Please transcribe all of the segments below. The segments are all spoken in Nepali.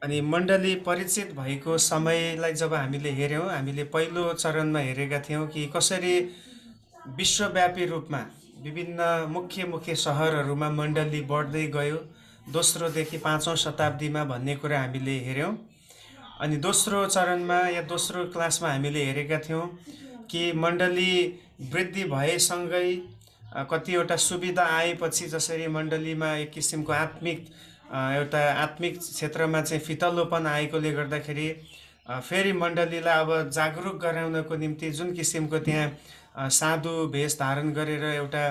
अनि मण्डली परिचित भएको समयलाई जब हामीले हेऱ्यौँ, हामीले पहिलो चरणमा हेरेका थियौँ कि कसरी विश्वव्यापी रूपमा विभिन्न मुख्य मुख्य सहरहरूमा मण्डली बढ्दै गयो दोस्रोदेखि पाँचौँ शताब्दीमा भन्ने कुरा हामीले हेऱ्यौँ। अनि दोस्रो चरणमा या दोस्रो क्लासमा हामीले हेरेका थियौँ कि मण्डली वृद्धि भएसँगै कतिवटा सुविधा आएपछि जसरी मण्डलीमा एक किसिमको एउटा आत्मिक क्षेत्रमा चाहिँ फितल्लोपन आएकोले गर्दाखेरि फेरि मण्डलीलाई अब जागरुक गराउनको निम्ति जुन किसिमको त्यहाँ साधु भेष धारण गरेर एउटा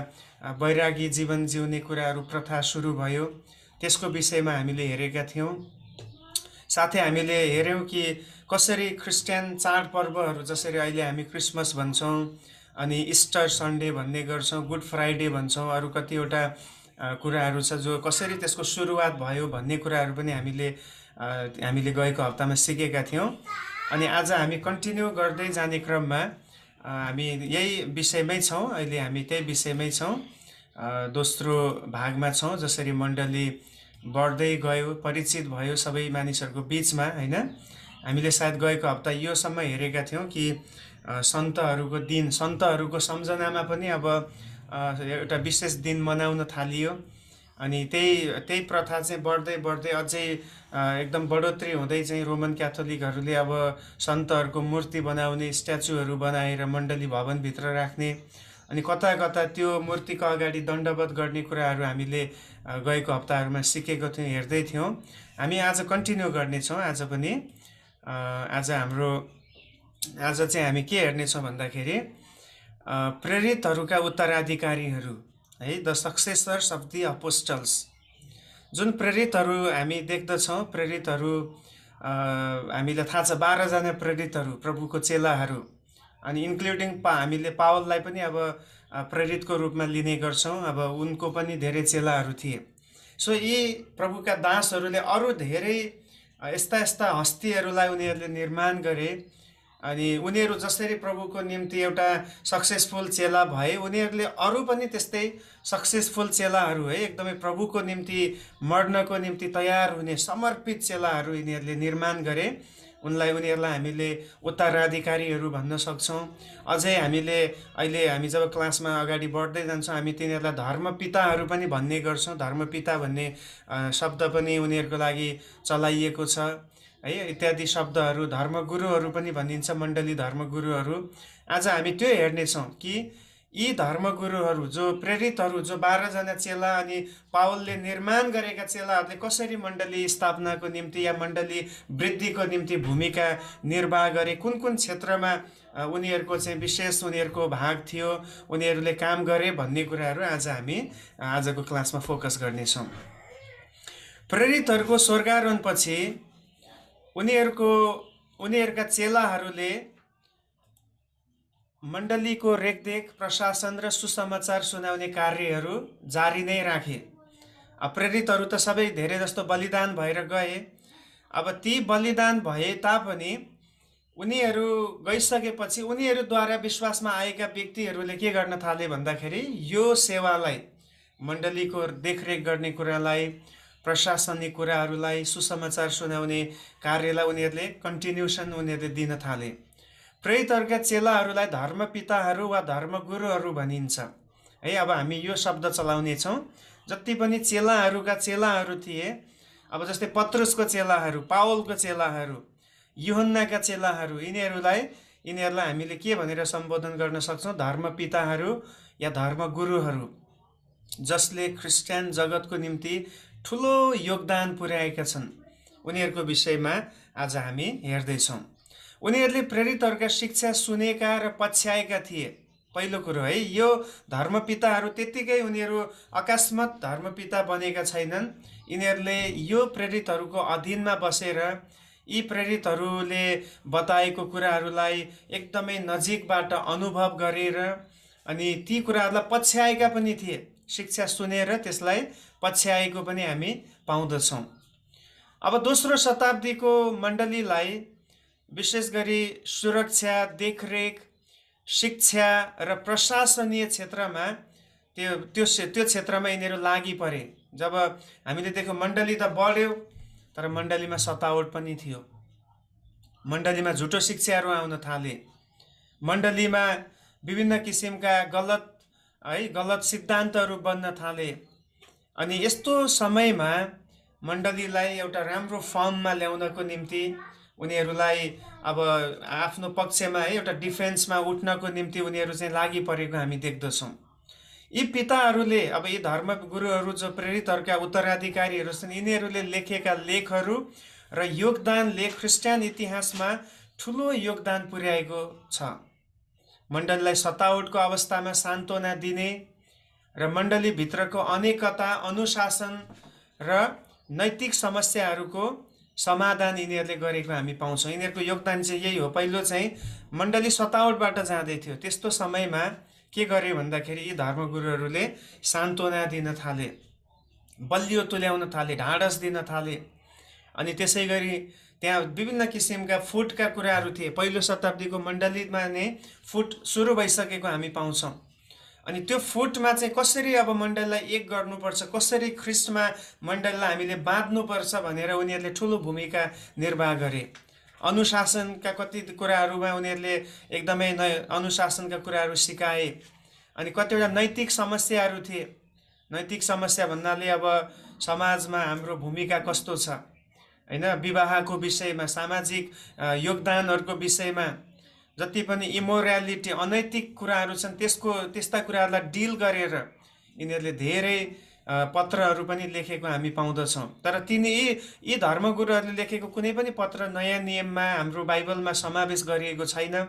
वैरागी जीवन जिउने कुराहरू प्रथा सुरु भयो, त्यसको विषयमा हामीले हेरेका थियौँ। साथै हामीले हेऱ्यौँ कि कसरी क्रिस्चियन चाडपर्वहरू जसरी अहिले हामी क्रिसमस भन्छौँ, अनि इस्टर सन्डे भन्ने गर्छौँ, गुड फ्राइडे भन्छौँ, अरू कतिवटा कुराहरू छ जो कसरी त्यसको सुरुवात भयो भन्ने कुराहरू पनि हामीले गएको हप्तामा सिकेका थियौँ। अनि आज हामी कन्टिन्यू गर्दै जाने क्रममा हामी यही विषयमै छौँ। अहिले हामी त्यही विषयमै छौँ, दोस्रो भागमा छौँ, जसरी मण्डली बढ्दै गयो, परिचित भयो सबै मानिसहरूको बिचमा, होइन। हामीले सायद गएको हप्ता योसम्म हेरेका थियौँ कि सन्तहरूको दिन, सन्तहरूको सम्झनामा पनि अब एउटा विशेष दिन मनाउन थालियो। अनि त्यही प्रथा चाहिँ बढ्दै बढ्दै अझै एकदम बढोत्तरी हुँदै चाहिँ रोमन क्याथोलिकहरूले अब सन्तहरूको मूर्ति बनाउने, स्ट्याचुहरू बनाएर मण्डली भवनभित्र राख्ने, अनि कता कता त्यो मूर्तिको अगाडि दण्डवत गर्ने कुराहरू हामीले गएको हप्ताहरूमा सिकेको थियौँ, हेर्दै थियौँ। हामी आज कन्टिन्यू गर्नेछौँ। आज पनि आज चाहिँ हामी के हेर्नेछौँ भन्दाखेरि प्रेरितहरूका उत्तराधिकारीहरू, है, the successors of the apostles. जुन प्रेरितहरू हामी देख्दछौँ, प्रेरितहरू हामीलाई थाहा छ 12 जना प्रेरितहरू प्रभुको चेलाहरू, अनि इन्क्लुडिङ हामीले पावललाई पनि अब प्रेरितको रूपमा लिने गर्छौँ। अब उनको पनि धेरै चेलाहरू थिए। सो यी प्रभुका दासहरूले अरू धेरै यस्ता यस्ता हस्तीहरूलाई उनीहरूले निर्माण गरे, अनि उनीहरू जसरी प्रभुको निम्ति एउटा सक्सेसफुल चेला भए, उनीहरूले अरू पनि त्यस्तै सक्सेसफुल चेलाहरू, है, एकदमै प्रभुको निम्ति मर्नको निम्ति तयार हुने समर्पित चेलाहरू यिनीहरूले निर्माण गरे। उनीहरूलाई हामीले उत्तराधिकारीहरू भन्न सक्छौँ। अझै अहिले हामी जब क्लासमा अगाडि बढ्दै जान्छौँ, हामी तिनीहरूलाई धर्मपिताहरू पनि भन्ने गर्छौँ। धर्मपिता भन्ने शब्द पनि उनीहरूको लागि चलाइएको छ, है। इत्यादि शब्दहरू, धर्मगुरुहरू पनि भनिन्छ, मण्डली धर्मगुरुहरू। आज हामी त्यो हेर्नेछौँ कि यी धर्मगुरुहरू, जो प्रेरितहरू, जो 12 जना चेला अनि पावलले निर्माण गरेका चेलाहरूले कसरी मण्डली स्थापनाको निम्ति या मण्डली वृद्धिको निम्ति भूमिका निर्वाह गरे, कुन कुन क्षेत्रमा उनीहरूको चाहिँ विशेष उनीहरूको भाग थियो, उनीहरूले काम गरे भन्ने कुराहरू आज हामी आजको क्लासमा फोकस गर्नेछौँ। प्रेरितहरूको स्वर्गारोहणपछि उनीहरूका चेलाहरूले मण्डलीको रेखदेख, प्रशासन र सुसमाचार सुनाउने कार्यहरू जारी नै राखे। प्रेरितहरू त सबै धेरै जस्तो बलिदान भएर गए। अब ती बलिदान भए तापनि उनीहरू गइसकेपछि उनीहरूद्वारा विश्वासमा आएका व्यक्तिहरूले के गर्न थाले भन्दाखेरि यो सेवालाई, मण्डलीको देखरेख गर्ने कुरालाई, प्रशासनिक कुराहरूलाई, सुसमाचार सुनाउने कार्यलाई उनीहरूले कन्टिन्युसन दिन थाले। प्रेरितहरूका चेलाहरूलाई धर्मपिताहरू वा धर्मगुरुहरू भनिन्छ, है। अब हामी यो शब्द चलाउनेछौँ। जति पनि चेलाहरूका चेलाहरू थिए, अब जस्तै पत्रुसको चेलाहरू, पावलको चेलाहरू, यूहन्नाका चेलाहरू, यिनीहरूलाई हामीले के भनेर सम्बोधन गर्न सक्छौँ? धर्मपिताहरू या धर्मगुरुहरू, जसले क्रिस्चियन जगतको निम्ति ठुलो योगदान पुर्याएका छन्। उनीहरूको विषयमा आज हामी हेर्दैछौँ। उनीहरूले प्रेरितहरूका शिक्षा सुनेका र पछ्याएका थिए। पहिलो कुरो, है, यो धर्मपिताहरू त्यत्तिकै उनीहरू अकस्मात धर्मपिता बनेका छैनन्। यिनीहरूले यो प्रेरितहरूको अधीनमा बसेर यी प्रेरितहरूले बताएको कुराहरूलाई एकदमै नजिकबाट अनुभव गरेर अनि ती कुराहरूलाई पछ्याएका पनि थिए। शिक्षा सुनेर त्यसलाई पछ्याएको पनि हामी पाउँदछौँ। अब दोस्रो शताब्दीको मण्डलीलाई विशेष गरी सुरक्षा, देखरेख, शिक्षा र प्रशासनीय क्षेत्रमा त्यो क्षेत्रमा यिनीहरू लागि परे। जब हामीले देख्यौँ मण्डली त बढ्यो, तर मण्डलीमा सतावट पनि थियो। मण्डलीमा झुटो शिक्षाहरू आउन थाले। मण्डलीमा विभिन्न किसिमका गलत सिद्धान्तहरू बन्न थाले। अनि यस्तो समयमा मण्डलीलाई एउटा राम्रो फर्ममा ल्याउनको निम्ति उनीहरूलाई अब आफ्नो पक्षमा एउटा डिफेन्समा उठ्नको निम्ति उनीहरू चाहिँ लागि परेको हामी देख्दछौँ। यी पिताहरूले अब यी धर्मगुरुहरू जो प्रेरितहरूका उत्तराधिकारीहरू छन्, यिनीहरूले लेखेका लेखहरू र योगदानले ख्रिस्टियन इतिहासमा ठुलो योगदान पुर्याएको छ। मण्डलीलाई सतावटको अवस्थामा सान्त्वना दिने र मण्डलीभित्रको अनेकता, अनुशासन र नैतिक समस्याहरूको समाधान यिनीहरूले गरेको हामी पाउँछौँ। यिनीहरूको योगदान चाहिँ यही हो। पहिलो चाहिँ मण्डली सतावटबाट जाँदै थियो, त्यस्तो समयमा के गरे भन्दाखेरि यी धर्मगुरुहरूले सान्त्वना दिन थाले, बलियो तुल्याउन थाले, ढाडस दिन थाले। अनि त्यसै गरी त्यहाँ विभिन्न किसिमका फुटका कुराहरू थिए। पहिलो शताब्दीको मण्डलीमा नै फुट सुरु भइसकेको हामी पाउँछौँ। अनि त्यो फुटमा चाहिँ कसरी अब मण्डलीलाई एक गर्नुपर्छ, कसरी ख्रिस्टमा मण्डलीलाई हामीले बाँध्नुपर्छ भनेर उनीहरूले ठुलो भूमिका निर्वाह गरे। अनुशासनका कति कुराहरूमा उनीहरूले एकदमै अनुशासनका कुराहरू सिकाए। अनि कतिवटा नैतिक समस्याहरू थिए। नैतिक समस्या भन्नाले अब समाजमा हाम्रो भूमिका कस्तो छ, होइन, विवाहको विषयमा, सामाजिक योगदानहरूको विषयमा जति पनि इमोरालिटी, अनैतिक कुराहरू छन् त्यस्ता कुराहरूलाई डिल गरेर यिनीहरूले धेरै पत्रहरू पनि लेखेको हामी पाउँदछौँ। तर यी धर्मगुरुहरूले लेखेको कुनै पनि पत्र नयाँ नियममा हाम्रो बाइबलमा समावेश गरिएको छैन।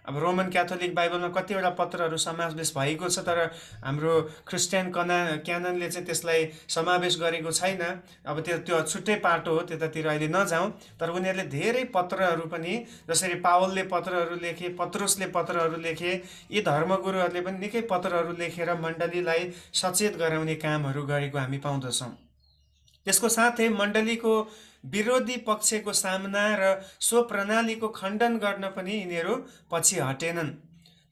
अब रोमन क्याथोलिक बाइबलमा कतिवटा पत्रहरू समावेश भएको छ, तर हाम्रो क्रिस्चियन क्याननले चाहिँ त्यसलाई समावेश गरेको छैन। अब त्यो छुट्टै पाटो हो, त्यतातिर अहिले नजाउँ। तर उनीहरूले धेरै पत्रहरू पनि, जसरी पावलले पत्रहरू लेखे, पत्रुसले पत्रहरू लेखे, यी धर्मगुरुहरूले पनि निकै पत्रहरू लेखेर मण्डलीलाई सचेत गराउने कामहरू गरेको हामी पाउँदछौँ। त्यसको साथै मण्डलीको विरोधी पक्षको सामना र सो प्रणालीको खण्डन गर्न पनि यिनीहरू पछि हटेनन्।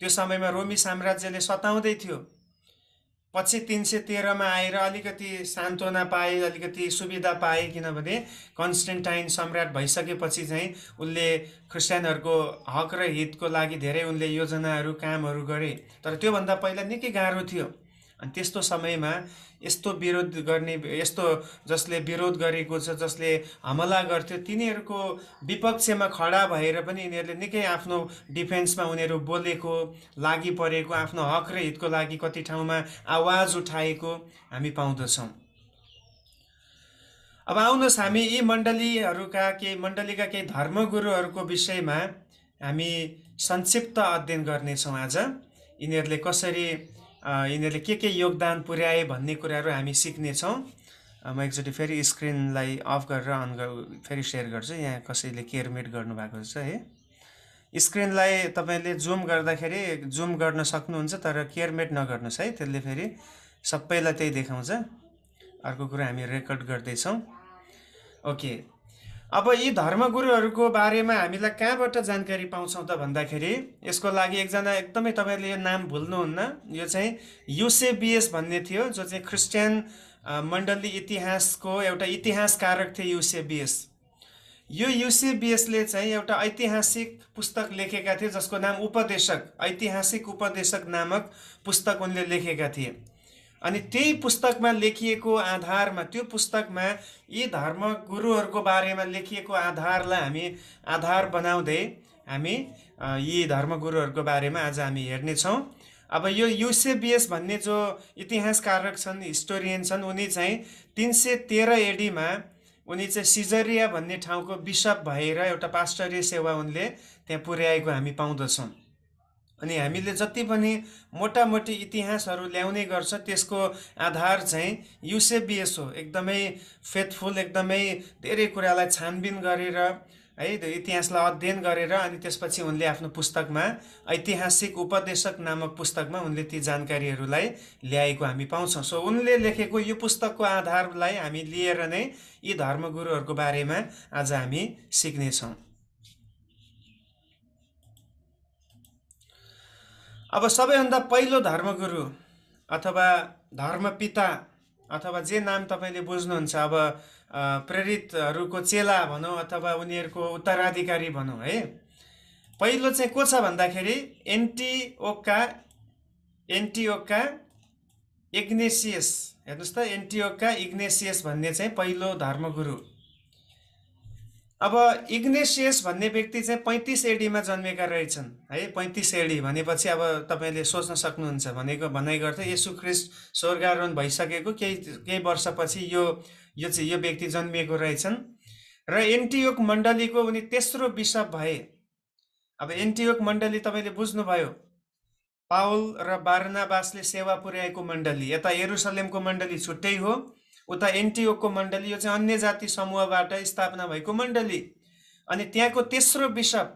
त्यो समयमा रोमी साम्राज्यले सताउँदै थियो। पछि 313मा आएर अलिकति सान्त्वना पाए, अलिकति सुविधा पाए, किनभने कन्स्टेन्टाइन सम्राट भइसकेपछि चाहिँ उनले क्रिस्चियनहरूको हक र हितको लागि धेरै उनले योजनाहरू, कामहरू गरे। तर त्योभन्दा पहिला निकै गाह्रो थियो। अनि त्यस्तो समयमा यस्तो विरोध गर्ने, यस्तो जसले विरोध गरेको छ, जसले हमला गर्थ्यो, तिनीहरूको विपक्षमा खडा भएर पनि यिनीहरूले निकै आफ्नो डिफेन्समा उनीहरू बोलेको, लागि परेको, आफ्नो हक र हितको लागि कति ठाउँमा आवाज उठाएको हामी पाउँदछौँ। अब आउनुहोस् हामी यी मण्डलीका केही धर्मगुरुहरूको विषयमा हामी संक्षिप्त अध्ययन गर्नेछौँ आज। यिनीहरूले के योगदान पुर्याए भन्ने कुराहरू हामी सिक्नेछौँ। म एकचोटि फेरि स्क्रिनलाई अफ गरेर फेरि सेयर गर्छु। यहाँ कसैले केयरमेट गर्नुभएको छ है। स्क्रिनलाई तपाईँले जुम गर्दाखेरि जुम गर्न सक्नुहुन्छ, तर केयरमेट नगर्नुहोस् है, त्यसले फेरि सबैलाई त्यही देखाउँछ। अर्को कुरा हामी रेकर्ड गर्दैछौँ। ओके, अब यी धर्मगुरुहरूको बारेमा हामीलाई कहाँबाट जानकारी पाउँछौँ त भन्दाखेरि यसको लागि एकजना एकदमै तपाईँले यो नाम भुल्नुहुन्न। यो चाहिँ युसेबियस भन्ने थियो, जो चाहिँ क्रिस्चियन मण्डली इतिहासको एउटा इतिहासकारक थिए युसेबियस। यो युसेबियसले चाहिँ एउटा ऐतिहासिक पुस्तक लेखेका थिए जसको नाम ऐतिहासिक उपदेशक नामक पुस्तक उनले लेखेका थिए। अनि त्यही पुस्तकमा लेखिएको आधारमा, त्यो पुस्तकमा यी धर्मगुरुहरूको बारेमा लेखिएको आधारलाई हामी आधार बनाउँदै हामी यी धर्मगुरुहरूको बारेमा आज हामी हेर्नेछौँ। अब यो युसेबियस भन्ने जो इतिहासकारक छन्, हिस्टोरियन छन्, उनी चाहिँ 313 एडीमा उनी चाहिँ सिजरिया भन्ने ठाउँको बिसप भएर एउटा पास्टरीय सेवा उनले त्यहाँ पुर्याएको हामी पाउँदछौँ। अनि हामीले जति पनि मोटामोटी इतिहासहरू ल्याउने गर्छ त्यसको आधार चाहिँ युसेबियस हो। एकदमै फेथफुल, एकदमै धेरै कुरालाई छानबिन गरेर है, इतिहासलाई अध्ययन गरेर अनि त्यसपछि उनले आफ्नो पुस्तकमा ऐतिहासिक उपदेशक नामक पुस्तकमा उनले ती जानकारीहरूलाई ल्याएको हामी पाउँछौँ। सो उनले लेखेको यो पुस्तकको आधारलाई हामी लिएर नै यी धर्मगुरुहरूको बारेमा आज हामी सिक्नेछौँ। अब सबैभन्दा पहिलो धर्मगुरु अथवा धर्मपिता अथवा जे नाम तपाईँले बुझ्नुहुन्छ, अब प्रेरितहरूको चेला भनौँ अथवा उनीहरूको उत्तराधिकारी भनौँ है। पहिलो चाहिँ को छ भन्दाखेरि एन्टिओका इग्नेसियस। हेर्नुहोस् त, एन्टिओका इग्नेसियस भन्ने चाहिँ पहिलो धर्मगुरु। अब इग्नेसियस भन्ने व्यक्ति चाहिँ 35 एडीमा जन्मेका रहेछन् है। 35 एडी भनेपछि अब तपाईँले सोच्न सक्नुहुन्छ, भनेको भनाइ गर्थे येशू ख्रिस्ट स्वर्गारोहण भइसकेको केही वर्षपछि यो व्यक्ति जन्मिएको रहेछन् र एन्टिओक मण्डलीको उनी तेस्रो बिशप भए। अब एन्टिओक मण्डली तपाईँले बुझ्नुभयो, पाउल र बारनाबासले सेवा पुर्याएको मण्डली। यता यरुसलेमको मण्डली छुट्टै हो, उता एन्टिओकको मण्डली, यो चाहिँ अन्य जाति समूहबाट स्थापना भएको मण्डली। अनि त्यहाँको तेस्रो बिशप,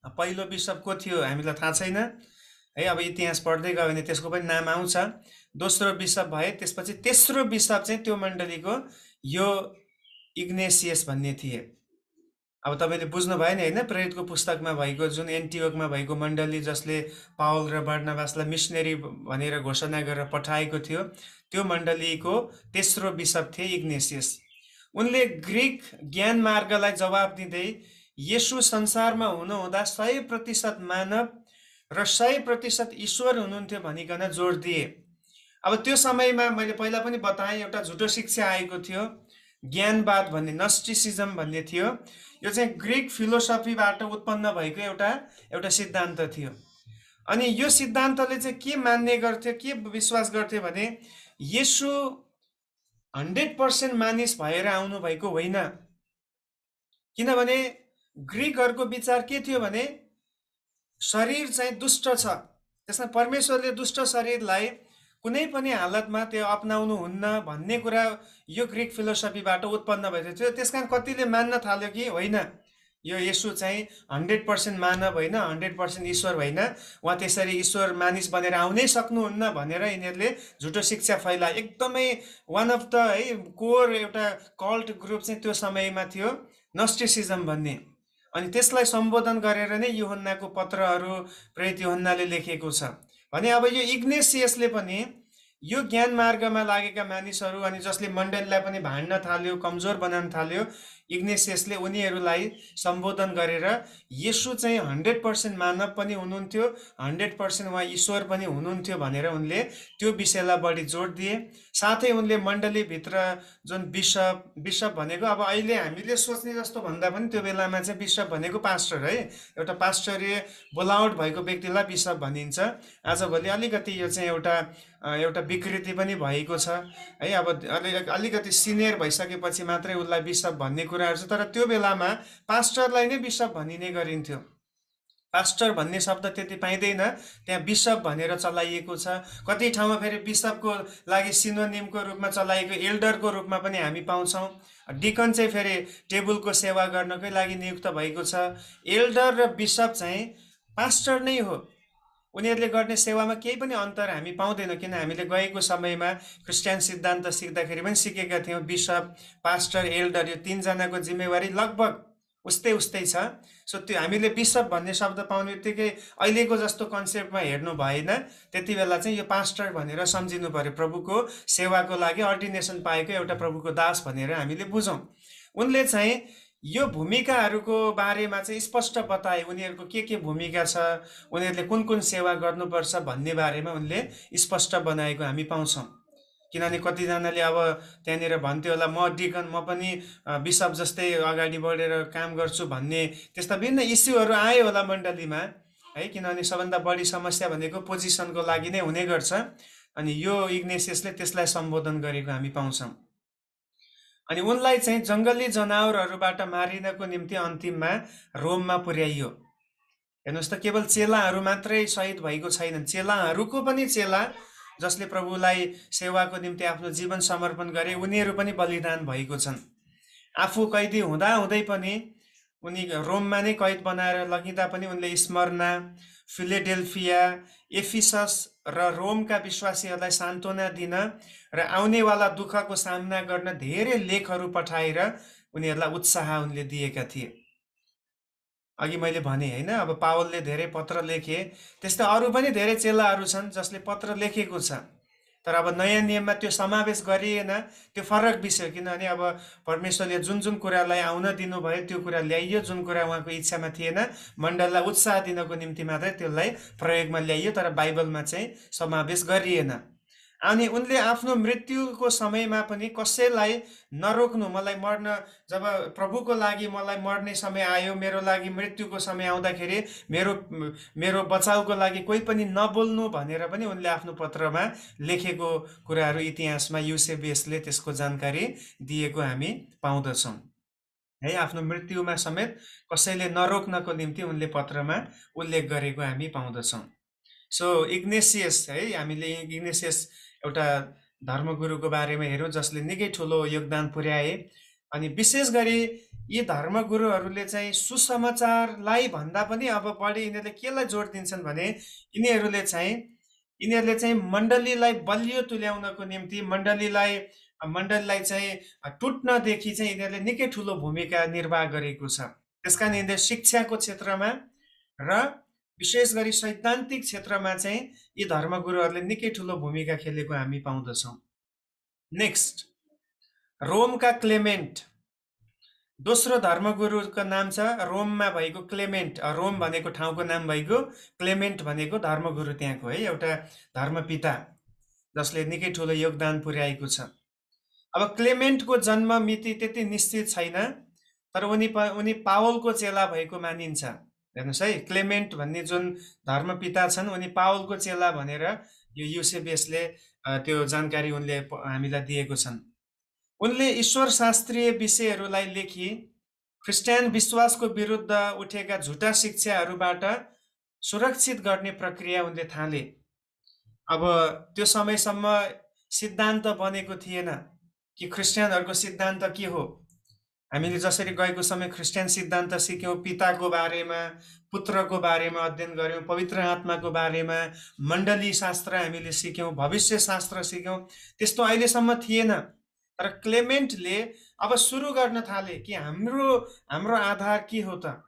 पहिलो बिशप को थियो हामीलाई थाहा छैन है। अब इतिहास पढ्दै गयो भने त्यसको पनि नाम आउँछ। दोस्रो बिशप भए, त्यसपछि तेस्रो बिशप चाहिँ त्यो मण्डलीको यो इग्नेसियस भन्ने थिए। अब तपाईँले बुझ्नु भयो नि होइन, प्रेरितको पुस्तकमा भएको जुन एन्टिओकमा भएको मण्डली जसले पाउल र बारनाबासलाई मिसनरी भनेर घोषणा गरेर पठाएको थियो, त्यो मण्डलीको तेस्रो बिशप थिए इग्नेसियस। उनले ग्रिक ज्ञान मार्गलाई जवाब दिँदै येशू संसारमा हुनुहुँदा 100% मानव र 100% ईश्वर हुनुहुन्थ्यो भनिकन जोड दिए। अब त्यो समयमा मैले पहिला पनि बताएँ, एउटा झुटो शिक्षा आएको थियो, ज्ञानवाद भन्ने, नस्टिसिजम भन्ने थियो। यो चाहिँ ग्रिक फिलोसफीबाट उत्पन्न भएको एउटा सिद्धान्त थियो। अनि यो सिद्धान्तले चाहिँ के मान्ने गर्थ्यो, के विश्वास गर्थ्यो भने येशू 100% मानिस भएर आउनु भएको होइन। किनभने ग्रिकहरूको विचार के थियो भने शरीर चाहिँ दुष्ट छ, त्यसमा परमेश्वरले दुष्ट शरीरलाई कुनै पनि हालतमा त्यो अपनाउनु हुन्न भन्ने कुरा यो ग्रिक फिलोसफीबाट उत्पन्न भएको थियो। त्यसकारण कतिले मान्न थाल्यो कि होइन, यो येशू चाहिँ 100% मानव होइन, 100% ईश्वर होइन, उहाँ त्यसरी ईश्वर मानिस बनेर आउनै सक्नुहुन्न भनेर यिनीहरूले झुटो शिक्षा फैलाए। एकदमै वान अफ द है कोर एउटा कल्ट ग्रुप चाहिँ त्यो समयमा थियो, नस्टिसिजम भन्ने। अनि त्यसलाई सम्बोधन गरेर नै यूहन्नाको पत्रहरू प्रेरित यूहन्नाले लेखेको छ भने। अब यो इग्नेसियसले पनि यो ज्ञान मार्गमा लागेका मानिसहरू अनि जसले मण्डलीलाई पनि भाँड्न थाल्यो, कमजोर बनाउन थाल्यो, इग्नेसियसले उनीहरूलाई सम्बोधन गरेर येशू चाहिँ 100% मानव पनि हुनुहुन्थ्यो, 100% उहाँ ईश्वर पनि हुनुहुन्थ्यो भनेर उनले त्यो विषयलाई बढी जोड दिए। साथै उनले मण्डलीभित्र जुन बिशप भनेको, अब अहिले हामीले सोच्ने जस्तो भन्दा पनि त्यो बेलामा चाहिँ बिशप भनेको पास्टर है, एउटा पास्टरीय बोलावट भएको व्यक्तिलाई बिशप भनिन्छ। आजभोलि अलिकति यो चाहिँ एउटा विकृति पनि भएको छ है। अब अलिकति सिनियर भइसकेपछि मात्रै उसलाई बिशप भन्ने कुराहरू छ, तर त्यो बेलामा पास्टरलाई नै बिशप भनिने गरिन्थ्यो। पास्टर भन्ने शब्द त्यति पाइँदैन, त्यहाँ बिशप भनेर चलाइएको छ। कति ठाउँमा फेरि बिशपको लागि सिनोनिमको रूपमा चलाइएको एल्डरको रूपमा पनि हामी पाउँछौँ। डिकन चाहिँ फेरि टेबुलको सेवा गर्नकै लागि नियुक्त भएको छ। एल्डर र बिशप चाहिँ पास्टर नै हो। उनीहरूले गर्ने सेवामा केही पनि अन्तर हामी पाउँदैनौँ, किन हामीले गएको समयमा क्रिस्चियन सिद्धान्त सिक्दाखेरि पनि सिकेका थियौँ। बिशप, पास्टर, एल्डर यो तीनजनाको जिम्मेवारी लगभग उस्तै छ। सो त्यो हामीले बिशप भन्ने शब्द पाउने बित्तिकै अहिलेको जस्तो कन्सेप्टमा हेर्नु भएन। त्यति बेला चाहिँ यो पास्टर भनेर सम्झिनु पर्यो, प्रभुको सेवाको लागि अर्डिनेसन पाएको एउटा प्रभुको दास भनेर हामीले बुझौँ। उनले चाहिँ यो भूमिकाहरूको बारेमा चाहिँ स्पष्ट बताए, उनीहरूको के भूमिका छ, उनीहरूले कुन कुन सेवा गर्नुपर्छ भन्ने बारेमा उनले स्पष्ट बनाएको हामी पाउँछौँ। किनभने कतिजनाले अब त्यहाँनिर भन्थ्यो होला, म डिकन, म पनि बिशप जस्तै अगाडि बढेर काम गर्छु भन्ने त्यस्ता विभिन्न इस्युहरू आयो होला मण्डलीमा है। किनभने सबभन्दा बढी समस्या भनेको पोजिसनको लागि नै हुने गर्छ। अनि यो इग्नेसियसले त्यसलाई सम्बोधन गरेको हामी पाउँछौँ। अनि उनलाई चाहिँ जङ्गली जनावरहरूबाट मारिनको निम्ति अन्तिममा रोममा पुर्याइयो। हेर्नुहोस् त, केवल चेलाहरू मात्रै शहीद भएको छैनन्, चेलाहरूको पनि चेला जसले प्रभुलाई सेवाको निम्ति आफ्नो जीवन समर्पण गरे, उनीहरू पनि बलिदान भएको छन्। आफू कैदी हुँदै पनि उनी रोममा नै कैद बनाएर लगिँदा पनि उनले स्मर्ना, फिलेडेल्फिया, एफिसस र रोमका विश्वासीहरूलाई सान्त्वना दिन र आउनेवाला दुःखको सामना गर्न धेरै लेखहरू पठाएर उनीहरूलाई उत्साह उनले दिएका थिए। अघि मैले भने होइन, अब पावलले धेरै पत्र लेखे, त्यस्तै अरू पनि धेरै चेलाहरू छन् जसले पत्र लेखेको छ। तर अब नयाँ नियममा त्यो समावेश गरिएन। त्यो फरक विषय हो, किनभने अब परमेश्वरले जुन जुन कुरालाई आउन दिनुभयो त्यो कुरा ल्याइयो, जुन कुरा उहाँको इच्छामा थिएन मण्डललाई उत्साह दिनको निम्ति मात्रै त्यसलाई प्रयोगमा ल्याइयो, तर बाइबलमा चाहिँ समावेश गरिएन। अनि उनले आफ्नो मृत्युको समयमा पनि कसैलाई नरोक्नु, मलाई मर्न, जब प्रभुको लागि मलाई मर्ने समय आयो, मेरो लागि मृत्युको समय आउँदाखेरि मेरो मेरो बचाउको लागि कोही पनि नबोल्नु भनेर पनि उनले आफ्नो पत्रमा लेखेको कुराहरू इतिहासमा युसेबियसले त्यसको जानकारी दिएको हामी पाउँदछौँ है। आफ्नो मृत्युमा समेत कसैले नरोक्नको निम्ति उनले पत्रमा उल्लेख गरेको हामी पाउँदछौँ। सो इग्नेसियस है, हामीले इग्नेसियस एउटा धर्मगुरुको बारेमा हेरौँ जसले निकै ठुलो योगदान पुर्याए। अनि विशेष गरी यी धर्मगुरुहरूले चाहिँ सुसमाचारलाई भन्दा पनि अब बढी यिनीहरूले केलाई जोड दिन्छन् भने यिनीहरूले चाहिँ मण्डलीलाई बलियो तुल्याउनको निम्ति मण्डलीलाई चाहिँ टुट्नदेखि चाहिँ यिनीहरूले निकै ठुलो भूमिका निर्वाह गरेको छ। त्यसकारण यिनीहरूले शिक्षाको क्षेत्रमा र विशेष गरी सैद्धान्तिक क्षेत्रमा चाहिँ यी धर्मगुरुहरूले निकै ठुलो भूमिका खेलेको हामी पाउँदछौँ। नेक्स्ट, रोमका क्लेमेन्ट। दोस्रो धर्मगुरुको नाम छ रोममा भएको क्लेमेन्ट। रोम भनेको ठाउँको नाम भएको, क्लेमेन्ट भनेको धर्मगुरु त्यहाँको है, एउटा धर्मपिता जसले निकै ठुलो योगदान पुर्याएको छ। अब क्लेमेन्टको जन्म मिति त्यति निश्चित छैन, तर उनी पावलको चेला भएको मानिन्छ। हेर्नुहोस् है, क्लेमेन्ट भन्ने जुन धर्मपिता छन् उनी पावलको चेला भनेर यो युसेबियसले त्यो जानकारी उनले हामीलाई दिएको छन्। उनले ईश्वर शास्त्रीय विषयहरूलाई लेखी ख्रिस्टियन विश्वासको विरुद्ध उठेका झुटा शिक्षाहरूबाट सुरक्षित गर्ने प्रक्रिया उनले थाले। अब त्यो समयसम्म सिद्धान्त बनेको थिएन कि ख्रिस्टियनहरूको सिद्धान्त के हो। हामीले जसरी गएको समय ख्रिस्टियन सिद्धान्त सिक्यौँ, पिताको बारेमा, पुत्रको बारेमा अध्ययन गऱ्यौँ, पवित्र आत्माको बारेमा, मण्डली शास्त्र हामीले सिक्यौँ, भविष्य शास्त्र सिक्यौँ, त्यस्तो अहिलेसम्म थिएन। तर क्लेमेन्टले अब सुरु गर्न थाले कि हाम्रो आधार के हो त,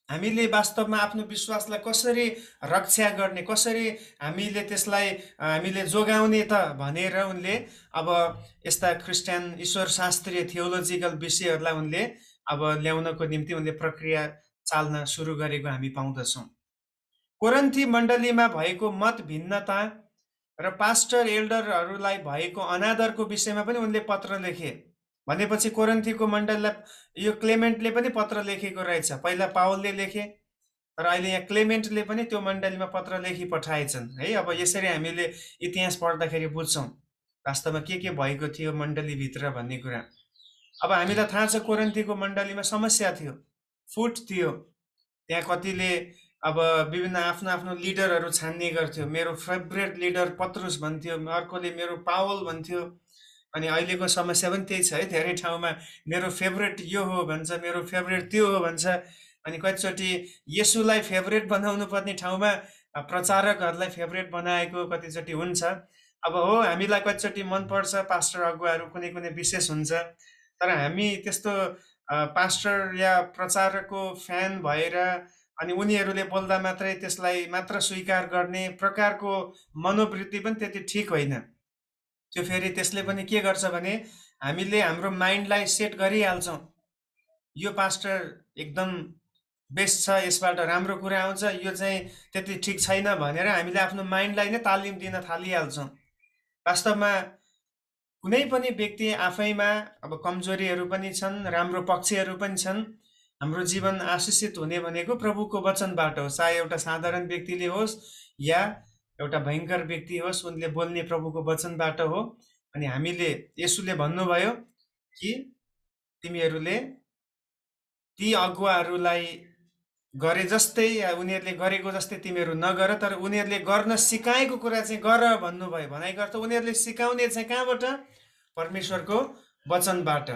हामीले वास्तवमा आफ्नो विश्वासलाई कसरी रक्षा गर्ने, कसरी हामीले त्यसलाई हामीले जोगाउने त भनेर उनले अब यस्ता ख्रिस्टियन ईश्वर शास्त्रीय थियोलोजिकल विषयहरूलाई उनले अब ल्याउनको निम्ति उनले प्रक्रिया चाल्न सुरु गरेको हामी पाउँदछौँ। कोरिन्थी मण्डलीमा भएको मत भिन्नता र पास्टर एल्डरहरूलाई भएको अनादरको विषयमा पनि उनले पत्र लेखे। भनेपछि कोरिन्थीको मण्डलीलाई यो क्लेमेन्टले पनि पत्र लेखेको रहेछ। पहिला पावलले लेखे, तर अहिले यहाँ क्लेमेन्टले पनि त्यो मण्डलीमा पत्र लेखी पठाएछन् है। अब यसरी हामीले इतिहास पढ्दाखेरि बुझ्छौँ वास्तवमा के भएको थियो मण्डलीभित्र भन्ने कुरा। अब हामीलाई थाहा छ कोरिन्थीको मण्डलीमा समस्या थियो, फुट थियो। त्यहाँ कतिले अब विभिन्न आफ्नो आफ्नो लिडरहरू छान्ने गर्थ्यो। मेरो फेभरेट लिडर पत्रुस भन्थ्यो, अर्कोले मेरो पावल भन्थ्यो। अनि अहिलेको समस्या पनि त्यही छ है, धेरै ठाउँमा मेरो फेभरेट यो हो भन्छ, मेरो फेभरेट त्यो हो भन्छ। अनि कतिचोटि येशूलाई फेभरेट बनाउनु पर्ने ठाउँमा प्रचारकहरूलाई फेभरेट बनाएको कतिचोटि हुन्छ। अब हो, हामीलाई कतिचोटि मनपर्छ पास्टर अगुवाहरू, कुनै कुनै विशेष हुन्छ, तर हामी त्यस्तो पास्टर या प्रचारकको फ्यान भएर अनि उनीहरूले बोल्दा मात्रै त्यसलाई मात्र स्वीकार गर्ने प्रकारको मनोवृत्ति पनि त्यति ठिक होइन। त्यो फेरि त्यसले पनि के गर्छ भने हामीले हाम्रो माइन्डलाई सेट गरिहाल्छौँ, यो पास्टर एकदम बेस्ट छ, यसबाट राम्रो कुरा आउँछ, यो चाहिँ त्यति ठिक छैन भनेर हामीले आफ्नो माइन्डलाई नै तालिम दिन थालिहाल्छौँ। वास्तवमा कुनै पनि व्यक्ति आफैमा अब कमजोरीहरू पनि छन्, राम्रो पक्षहरू पनि छन्। हाम्रो जीवन आशिषित हुने भनेको प्रभुको वचनबाट हो, चाहे एउटा साधारण व्यक्तिले होस् या एउटा भयङ्कर व्यक्ति होस्, उनले बोल्ने प्रभुको वचनबाट हो। अनि हामीले, येशूले भन्नुभयो कि तिमीहरूले ती अगुवाहरूलाई गरे जस्तै या उनीहरूले गरेको जस्तै तिमीहरू नगर, तर उनीहरूले गर्न सिकाएको कुरा चाहिँ गर भन्नुभयो। भनाइको अर्थ उनीहरूले सिकाउने चाहिँ कहाँबाट? परमेश्वरको वचनबाट,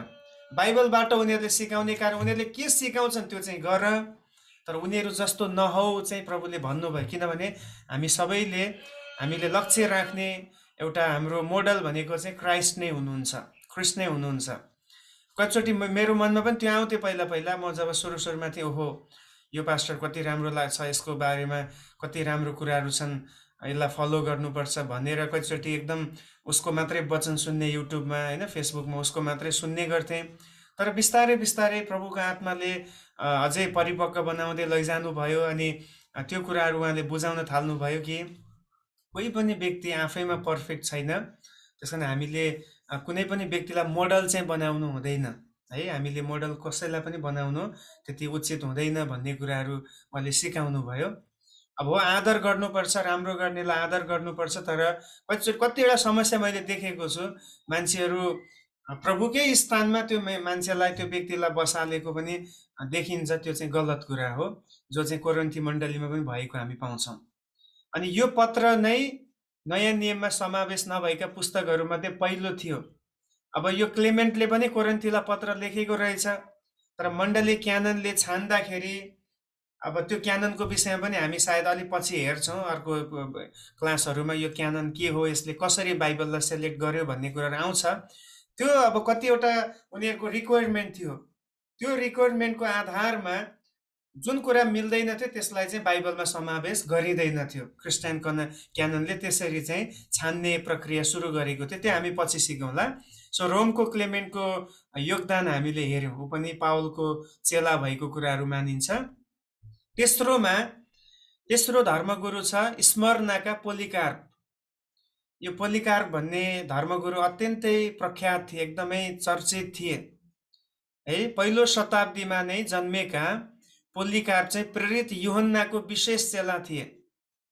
बाइबलबाट उनीहरूले सिकाउने। कारण उनीहरूले के सिकाउँछन् त्यो चाहिँ गर, तर उनीहरू जस्तो नहौ चाहिँ प्रभुले भन्नुभयो। किनभने हामीले लक्ष्य राख्ने एउटा हाम्रो मोडल भनेको चाहिँ क्राइस्ट नै हुनुहुन्छ, ख्रिस्ट नै हुनुहुन्छ। कतिचोटि मेरो मनमा पनि त्यो आउँथ्यो पहिला म जब सुरुमा थिएँ, ओहो यो पास्टर कति राम्रो लाग्छ, यसको बारेमा कति राम्रो कुराहरू छन्, यसलाई फलो गर्नुपर्छ भनेर कतिचोटि एकदम उसको मात्रै वचन सुन्ने युट्युबमा होइन फेसबुकमा उसको मात्रै सुन्ने गर्थेँ। तर बिस्तारै बिस्तारै प्रभुको आत्माले अझै परिपक्व बनाउँदै लैजानुभयो अनि त्यो कुराहरू उहाँले बुझाउन थाल्नुभयो कि कोही पनि व्यक्ति आफैमा पर्फेक्ट छैन। त्यस कारण हामीले कुनै पनि व्यक्तिलाई मोडल चाहिँ बनाउनु हुँदैन है। हामीले मोडल कसैलाई पनि बनाउनु त्यति उचित हुँदैन भन्ने कुराहरू उहाँले सिकाउनु भयो। अब हो आदर गर्नुपर्छ, राम्रो गर्नेलाई आदर गर्नुपर्छ, तर कतिवटा समस्या मैले देखेको छु मान्छेहरू प्रभुकै स्थानमा त्यो मान्छेलाई त्यो व्यक्तिलाई बसालेको पनि देखिन्छ। त्यो चाहिँ गलत कुरा हो, जो चाहिँ कोरिन्थी मण्डलीमा पनि भएको हामी पाउँछौँ। अनि यो पत्र नै नयाँ नियममा समावेश नभएका पुस्तकहरूमध्ये पहिलो थियो। अब यो क्लेमेन्टले पनि कोरिन्थीलाई पत्र लेखेको रहेछ, तर मण्डली क्याननले छान्दाखेरि अब त्यो क्याननको विषयमा पनि हामी सायद अलि पछि हेर्छौँ अर्को क्लासहरूमा। यो क्यानन के हो, यसले कसरी बाइबललाई सेलेक्ट गर्यो भन्ने कुराहरू आउँछ। त्यो अब कतिवटा उनीहरूको रिक्वायरमेन्ट थियो, त्यो रिक्वायरमेन्टको आधारमा जुन कुरा मिल्दैन थियो त्यसलाई चाहिँ बाइबलमा समावेश गरिँदैन थियो। क्रिस्चियन क्याननले त्यसरी चाहिँ छान्ने प्रक्रिया सुरु गरेको थियो, त्यो हामी पछि सिकौँला। सो रोमको क्लेमेन्टको योगदान हामीले हेऱ्यौँ, ऊ पनि पावलको चेला भएको कुराहरू मानिन्छ। तेस्रो धर्मगुरु छ स्मर्नाका पोलिकार्प। यो पोलिकार्प भन्ने धर्मगुरु अत्यन्तै प्रख्यात थिए, एकदमै चर्चित थिए है। पहिलो शताब्दीमा नै जन्मेका पोलिकार्प चाहिँ प्रेरित यूहन्नाको विशेष चेला थिए।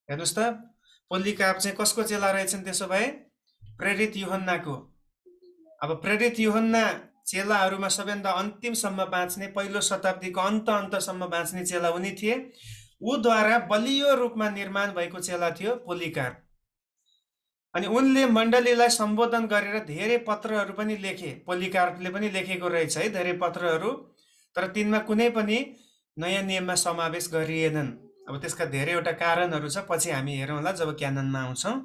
हेर्नुहोस् त, पोलिकार्प चाहिँ कसको चेला रहेछन् त्यसो भए? प्रेरित यूहन्नाको। अब प्रेरित यूहन्ना चेलाहरूमा सबैभन्दा अन्तिमसम्म बाँच्ने, पहिलो शताब्दीको अन्तसम्म बाँच्ने चेला उनी थिए। उद्वारा बलियो रूपमा निर्माण भएको चेला थियो पोलिकार्प। अनि उनले मण्डलीलाई सम्बोधन गरेर धेरै पत्रहरू पनि लेखे। पोलिकार्पले पनि लेखेको रहेछ है धेरै पत्रहरू, तर तिनमा कुनै पनि नयाँ नियममा समावेश गरिएनन्। अब त्यसका धेरैवटा कारणहरू छ, पछि हामी हेरौँला जब क्याननमा आउँछौँ।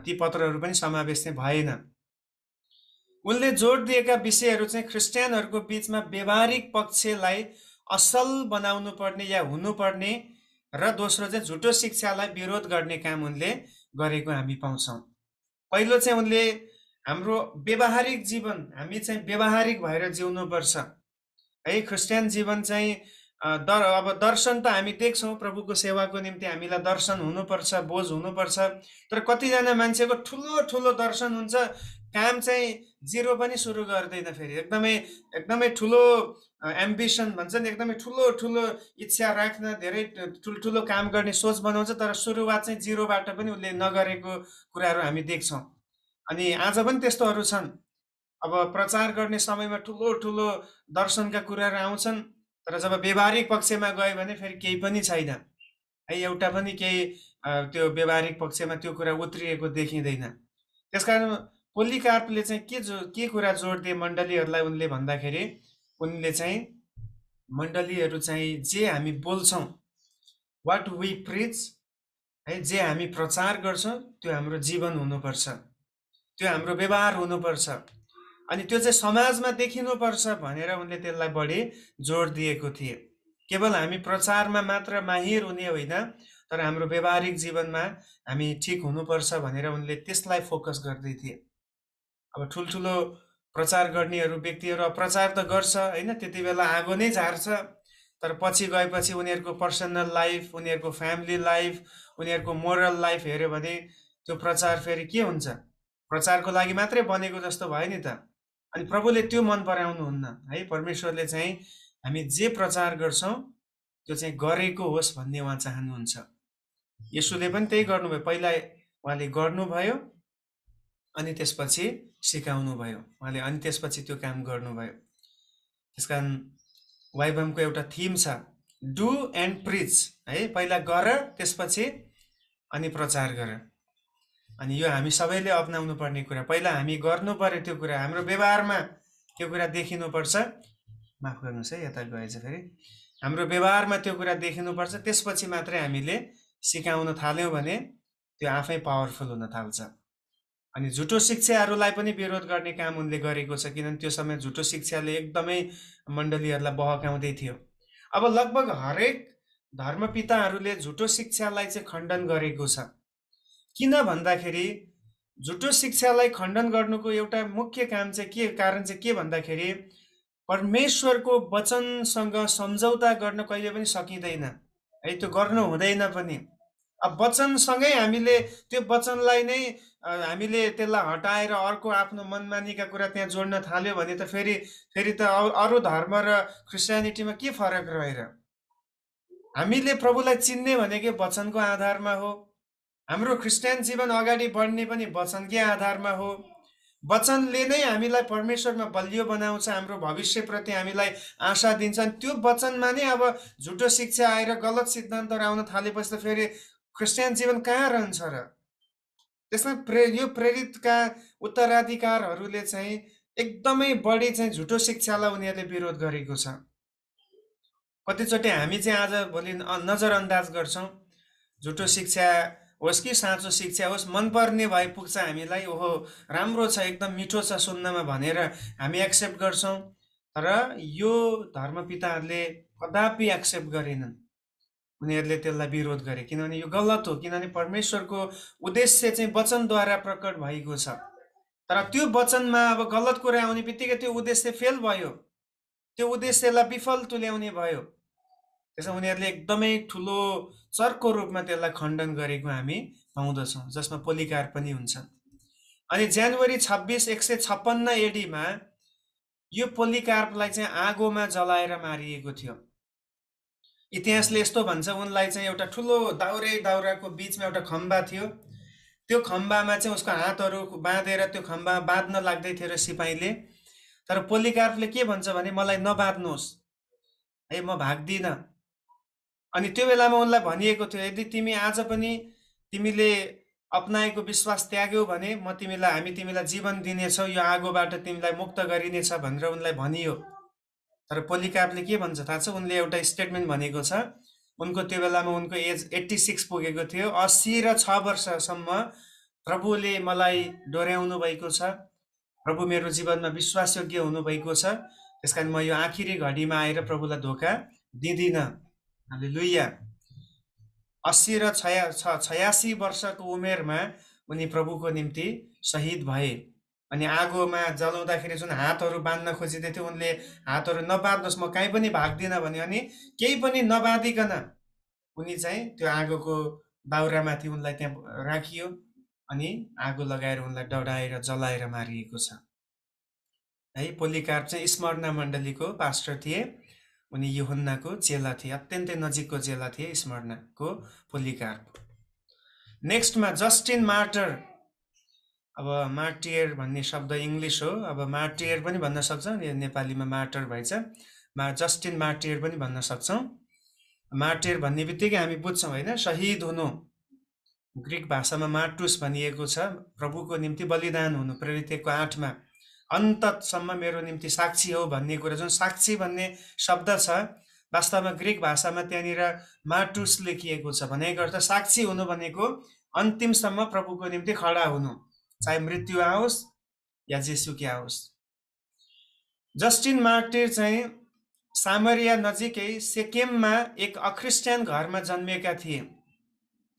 ती पत्रहरू पनि समावेश चाहिँ भएन। उनले जोड दिएका विषयहरू चाहिँ ख्रिस्टियनहरूको बिचमा व्यवहारिक पक्षलाई असल बनाउनु पर्ने या हुनुपर्ने, र दोस्रो चाहिँ झुटो शिक्षालाई विरोध गर्ने काम उनले गरेको हामी पाउँछौँ। पहिलो चाहिँ उनले हाम्रो व्यवहारिक जीवन, हामी चाहिँ व्यवहारिक भएर जिउनुपर्छ है। क्रिस्चियन जीवन चाहिँ अब दर्शन त हामी देख्छौँ, प्रभुको सेवाको निम्ति हामीलाई दर्शन हुनुपर्छ, बोझ हुनुपर्छ। तर कतिजना मान्छेको ठुलो ठुलो दर्शन हुन्छ, काम चाहिँ जिरो पनि सुरु गर्दैन। फेरि एकदमै ठुलो एम्बिसन भन्छ नि, एकदमै ठुलो ठुलो इच्छा राख्न, धेरै ठुल्ठुलो काम गर्ने सोच बनाउँछ, तर सुरुवात चाहिँ जिरोबाट पनि उसले नगरेको कुराहरू हामी देख्छौँ। अनि आज पनि त्यस्तोहरू छन्। अब प्रचार गर्ने समयमा ठुलो ठुलो दर्शनका कुराहरू आउँछन्, तर जब व्यवहारिक पक्षमा गयो भने फेरि केही पनि छैन है। एउटा पनि केही त्यो व्यवहारिक पक्षमा त्यो कुरा उत्रिएको देखिँदैन। त्यसकारण पोलिकार्पले चाहिँ के कुरा जोड दिए मण्डलीहरूलाई उनले भन्दाखेरि, उनले चाहिँ मण्डलीहरू चाहिँ जे हामी बोल्छौँ, वाट वी प्रिच है, जे हामी प्रचार गर्छौँ त्यो हाम्रो जीवन हुनुपर्छ, त्यो हाम्रो व्यवहार हुनुपर्छ, अनि त्यो चाहिँ समाजमा देखिनुपर्छ भनेर उनले त्यसलाई बढी जोड दिएको थिए। केवल हामी प्रचारमा मात्र माहिर हुने होइन, तर हाम्रो व्यवहारिक जीवनमा हामी ठिक हुनुपर्छ भनेर उनले त्यसलाई फोकस गर्दै थिए। अब ठुल्ठुलो प्रचार गर्नेहरू व्यक्तिहरू प्रचार त गर्छ होइन, त्यति बेला आगो नै झार्छ, तर पछि गएपछि उनीहरूको पर्सनल लाइफ, उनीहरूको फ्यामिली लाइफ, उनीहरूको मोरल लाइफ हेऱ्यो भने त्यो प्रचार फेरि के हुन्छ, प्रचारको लागि मात्रै बनेको जस्तो भयो नि त। अनि प्रभुले त्यो मन पराउनुहुन्न है। परमेश्वरले चाहिँ हामी जे प्रचार गर्छौँ त्यो चाहिँ गरेको होस् भन्ने उहाँ चाहनुहुन्छ। येशूले पनि त्यही गर्नुभयो, पहिला उहाँले गर्नुभयो अनि त्यसपछि सिकाउनु भयो उहाँले, अनि त्यसपछि त्यो काम गर्नुभयो। त्यसकारण वाइबमको एउटा थिम छ, डु एन्ड प्रिच है। पहिला गर, त्यसपछि अनि प्रचार गर। अनि यो हामी सबैले अपनाउनु पर्ने कुरा। पहिला हामी गर्नु पर्यो त्यो कुरा, हाम्रो व्यवहारमा त्यो कुरा देखिनुपर्छ। माफ गर्नुहोस् है, यता गएछ फेरि। हाम्रो व्यवहारमा त्यो कुरा देखिनुपर्छ, त्यसपछि मात्रै हामीले सिकाउन थाल्यौँ भने त्यो आफै पावरफुल हुन थाल्छ। अनि झुटो शिक्षाहरूलाई पनि विरोध गर्ने काम उनले गरेको छ, किनभने त्यो समय झुटो शिक्षाले एकदमै मण्डलीहरूलाई बहकाउँदै थियो। अब लगभग हरेक धर्मपिताहरूले झुटो शिक्षालाई चाहिँ खण्डन गरेको छ। किन भन्दाखेरि झुटो शिक्षालाई खण्डन गर्नुको एउटा मुख्य कारण चाहिँ के भन्दाखेरि परमेश्वरको वचनसँग सम्झौता गर्न कहिले पनि सकिँदैन है, त्यो गर्नु हुँदैन पनि। अब वचनसँगै हामीले त्यो वचनलाई नै हामीले त्यसलाई हटाएर अर्को आफ्नो मनमानीका कुरा त्यहाँ जोड्न थाल्यो भने त फेरि फेरि त अरू धर्म र क्रिस्चियनिटीमा के फरक रहेर? हामीले प्रभुलाई चिन्ने भनेकै वचनको आधारमा हो। हाम्रो क्रिस्चियन जीवन अगाडि बढ्ने पनि वचनकै आधारमा हो। वचनले नै हामीलाई परमेश्वरमा बलियो बनाउँछ, हाम्रो भविष्यप्रति हामीलाई आशा दिन्छ। त्यो वचनमा नै अब झुटो शिक्षा आएर गलत सिद्धान्तहरू आउन थालेपछि त फेरि क्रिस्चियन जीवन कहाँ रहन्छ र? त्यसमा यो प्रेरितका उत्तराधिकारहरूले चाहिँ एकदमै बढी चाहिँ झुटो शिक्षालाई उनीहरूले विरोध गरेको छ। कतिचोटि हामी चाहिँ आजभोलि नजरअन्दाज गर्छौँ। झुटो शिक्षा होस् कि साँचो शिक्षा होस्, मनपर्ने भए पुग्छ हामीलाई, ओहो राम्रो छ, एकदम मिठो छ सुन्नमा भनेर हामी एक्सेप्ट गर्छौँ। तर यो धर्मपिताहरूले कदापि एक्सेप्ट गरेनन्, उनीहरूले त्यसलाई विरोध गरे, किनभने यो गलत हो। किनभने परमेश्वरको उद्देश्य चाहिँ वचनद्वारा प्रकट भएको छ। तर त्यो वचनमा अब गलत कुरा आउने बित्तिकै त्यो उद्देश्य फेल भयो, त्यो उद्देश्यलाई विफल तुल्याउने भयो। त्यसमा उनीहरूले एकदमै ठुलो चर्को रूपमा त्यसलाई खण्डन गरेको हामी पाउँदछौँ, जसमा पोलिकार पनि हुन्छन्। अनि जनवरी 26, 156 एडीमा यो पोलिकार्पलाई चाहिँ आगोमा जलाएर मारिएको थियो। इतिहासले यस्तो भन्छ, उनलाई चाहिँ एउटा ठुलो दाउराको बिचमा एउटा खम्बा थियो, त्यो खम्बामा चाहिँ उसको हातहरू बाँधेर त्यो खम्बा बाँध्न लाग्दै थियो र सिपाहीले। तर पोलिकार्पले के भन्छ भने मलाई नबाँध्नुहोस् है, म भाग्दिनँ। अनि त्यो बेलामा उनलाई भनिएको थियो, यदि तिमी आज पनि तिमीले अपनाएको विश्वास त्याग्यौ भने हामी तिमीलाई जीवन दिनेछौ, यो आगोबाट तिमीलाई मुक्त गरिनेछ भनेर उनलाई भनियो। तर पोलिकार्पले के भन्छ थाहा छ? उनले एउटा स्टेटमेन्ट भनेको छ। उनको त्यो बेलामा उनको एज 86 पुगेको थियो। 80 र 6 वर्षसम्म प्रभुले मलाई डोर्याउनु भएको छ, प्रभु मेरो जीवनमा विश्वासयोग्य हुनुभएको छ, त्यसकारण म यो आखिरी घडीमा आएर प्रभुलाई धोका दिँदिनँ। हालेलुया। 80 र 86 वर्षको उमेरमा उनी प्रभुको निम्ति शहीद भए। अनि आगोमा जलाउँदाखेरि जुन हातहरू बाँध्न खोजिँदै थियो, उनले हातहरू नबाँध्नुहोस्, म कहीँ पनि भाग्दिनँ भने, अनि केही पनि नबाँधिकन उनी चाहिँ त्यो आगोको दाउरामाथि उनलाई त्यहाँ राखियो अनि आगो लगाएर उनलाई डढाएर जलाएर मारिएको छ है। पोलिकार्प चाहिँ स्मरणा मण्डलीको पास्टर थिए। उनी यूहन्नाको चेला थिए, अत्यन्तै नजिकको चेला थिए स्मरणाको पोलिकार्प। नेक्स्टमा जस्टिन मार्टर। अब मार्टियर भन्ने शब्द इङ्ग्लिस हो, अब मार्टियर पनि भन्न सक्छौँ, नेपालीमा मार्टर भएछ, जस्टिन मार्टियर पनि भन्न सक्छौँ। मार्टियर भन्ने बित्तिकै हामी बुझ्छौँ होइन, शहीद हुनु। ग्रिक भाषामा मार्टुस भनिएको छ, प्रभुको निम्ति बलिदान हुनु। प्रेरित 1:8मा अन्तसम्म मेरो निम्ति साक्षी हो भन्ने कुरा, जुन साक्षी भन्ने शब्द छ वास्तवमा ग्रिक भाषामा त्यहाँनिर मार्टुस लेखिएको छ। भनेको अर्थ साक्षी हुनु भनेको अन्तिमसम्म प्रभुको निम्ति खडा हुनु, चाहे मृत्यु आओस् या जेसुकै आओस्। जस्टिन मार्टिर चाहिँ सामरिया नजिकै सेकेममा एक अख्रिस्टियन घरमा जन्मिएका थिए।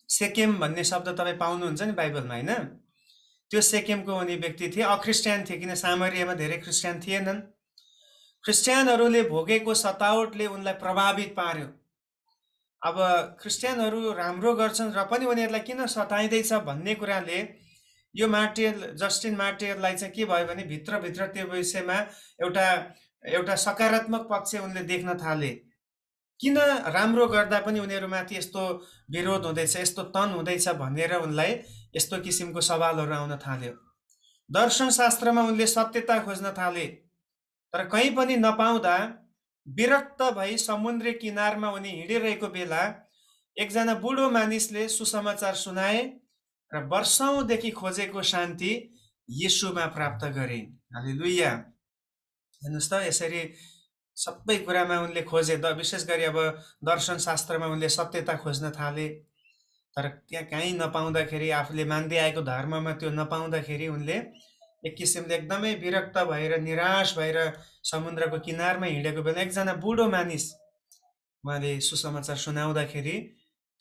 सेकेम भन्ने शब्द तपाईँ पाउनुहुन्छ नि बाइबलमा होइन? त्यो सेकेमको उनी व्यक्ति थिए, अख्रिस्टियन थिए, किन सामरियामा धेरै क्रिस्चियन थिएनन्। क्रिस्चियनहरूले भोगेको सतावटले उनलाई प्रभावित पार्यो। अब क्रिस्चियनहरू राम्रो गर्छन् र पनि उनीहरूलाई किन सताइँदैछ भन्ने कुराले यो जस्टिन मार्टियरलाई चाहिँ के भयो भने भित्रभित्र त्यो विषयमा एउटा सकारात्मक पक्ष उनले देख्न थाले। किन राम्रो गर्दा पनि उनीहरूमाथि यस्तो विरोध हुँदैछ, यस्तो तन हुँदैछ भनेर उनलाई यस्तो किसिमको सवालहरू आउन थाल्यो। दर्शनशास्त्रमा उनले सत्यता खोज्न थाले, तर कहीँ पनि नपाउँदा विरक्त भई समुद्री किनारमा उनी हिँडिरहेको बेला एकजना बुढो मानिसले सुसमाचार सुनाए र वर्षौंदेखि खोजेको शान्ति येशूमा प्राप्त गरे। हालेलुया। हेर्नुहोस् त, यसरी सबै कुरामा उनले खोजे, विशेष गरी अब दर्शनशास्त्रमा उनले सत्यता खोज्न थाले, तर त्यहाँ कहीँ नपाउँदाखेरि, आफूले मान्दै आएको धर्ममा त्यो नपाउँदाखेरि उनले एक किसिमले एकदमै विरक्त भएर निराश भएर समुद्रको किनारमा हिँडेको बेला एकजना बुढो मानिस उहाँले सुसमाचार सुनाउँदाखेरि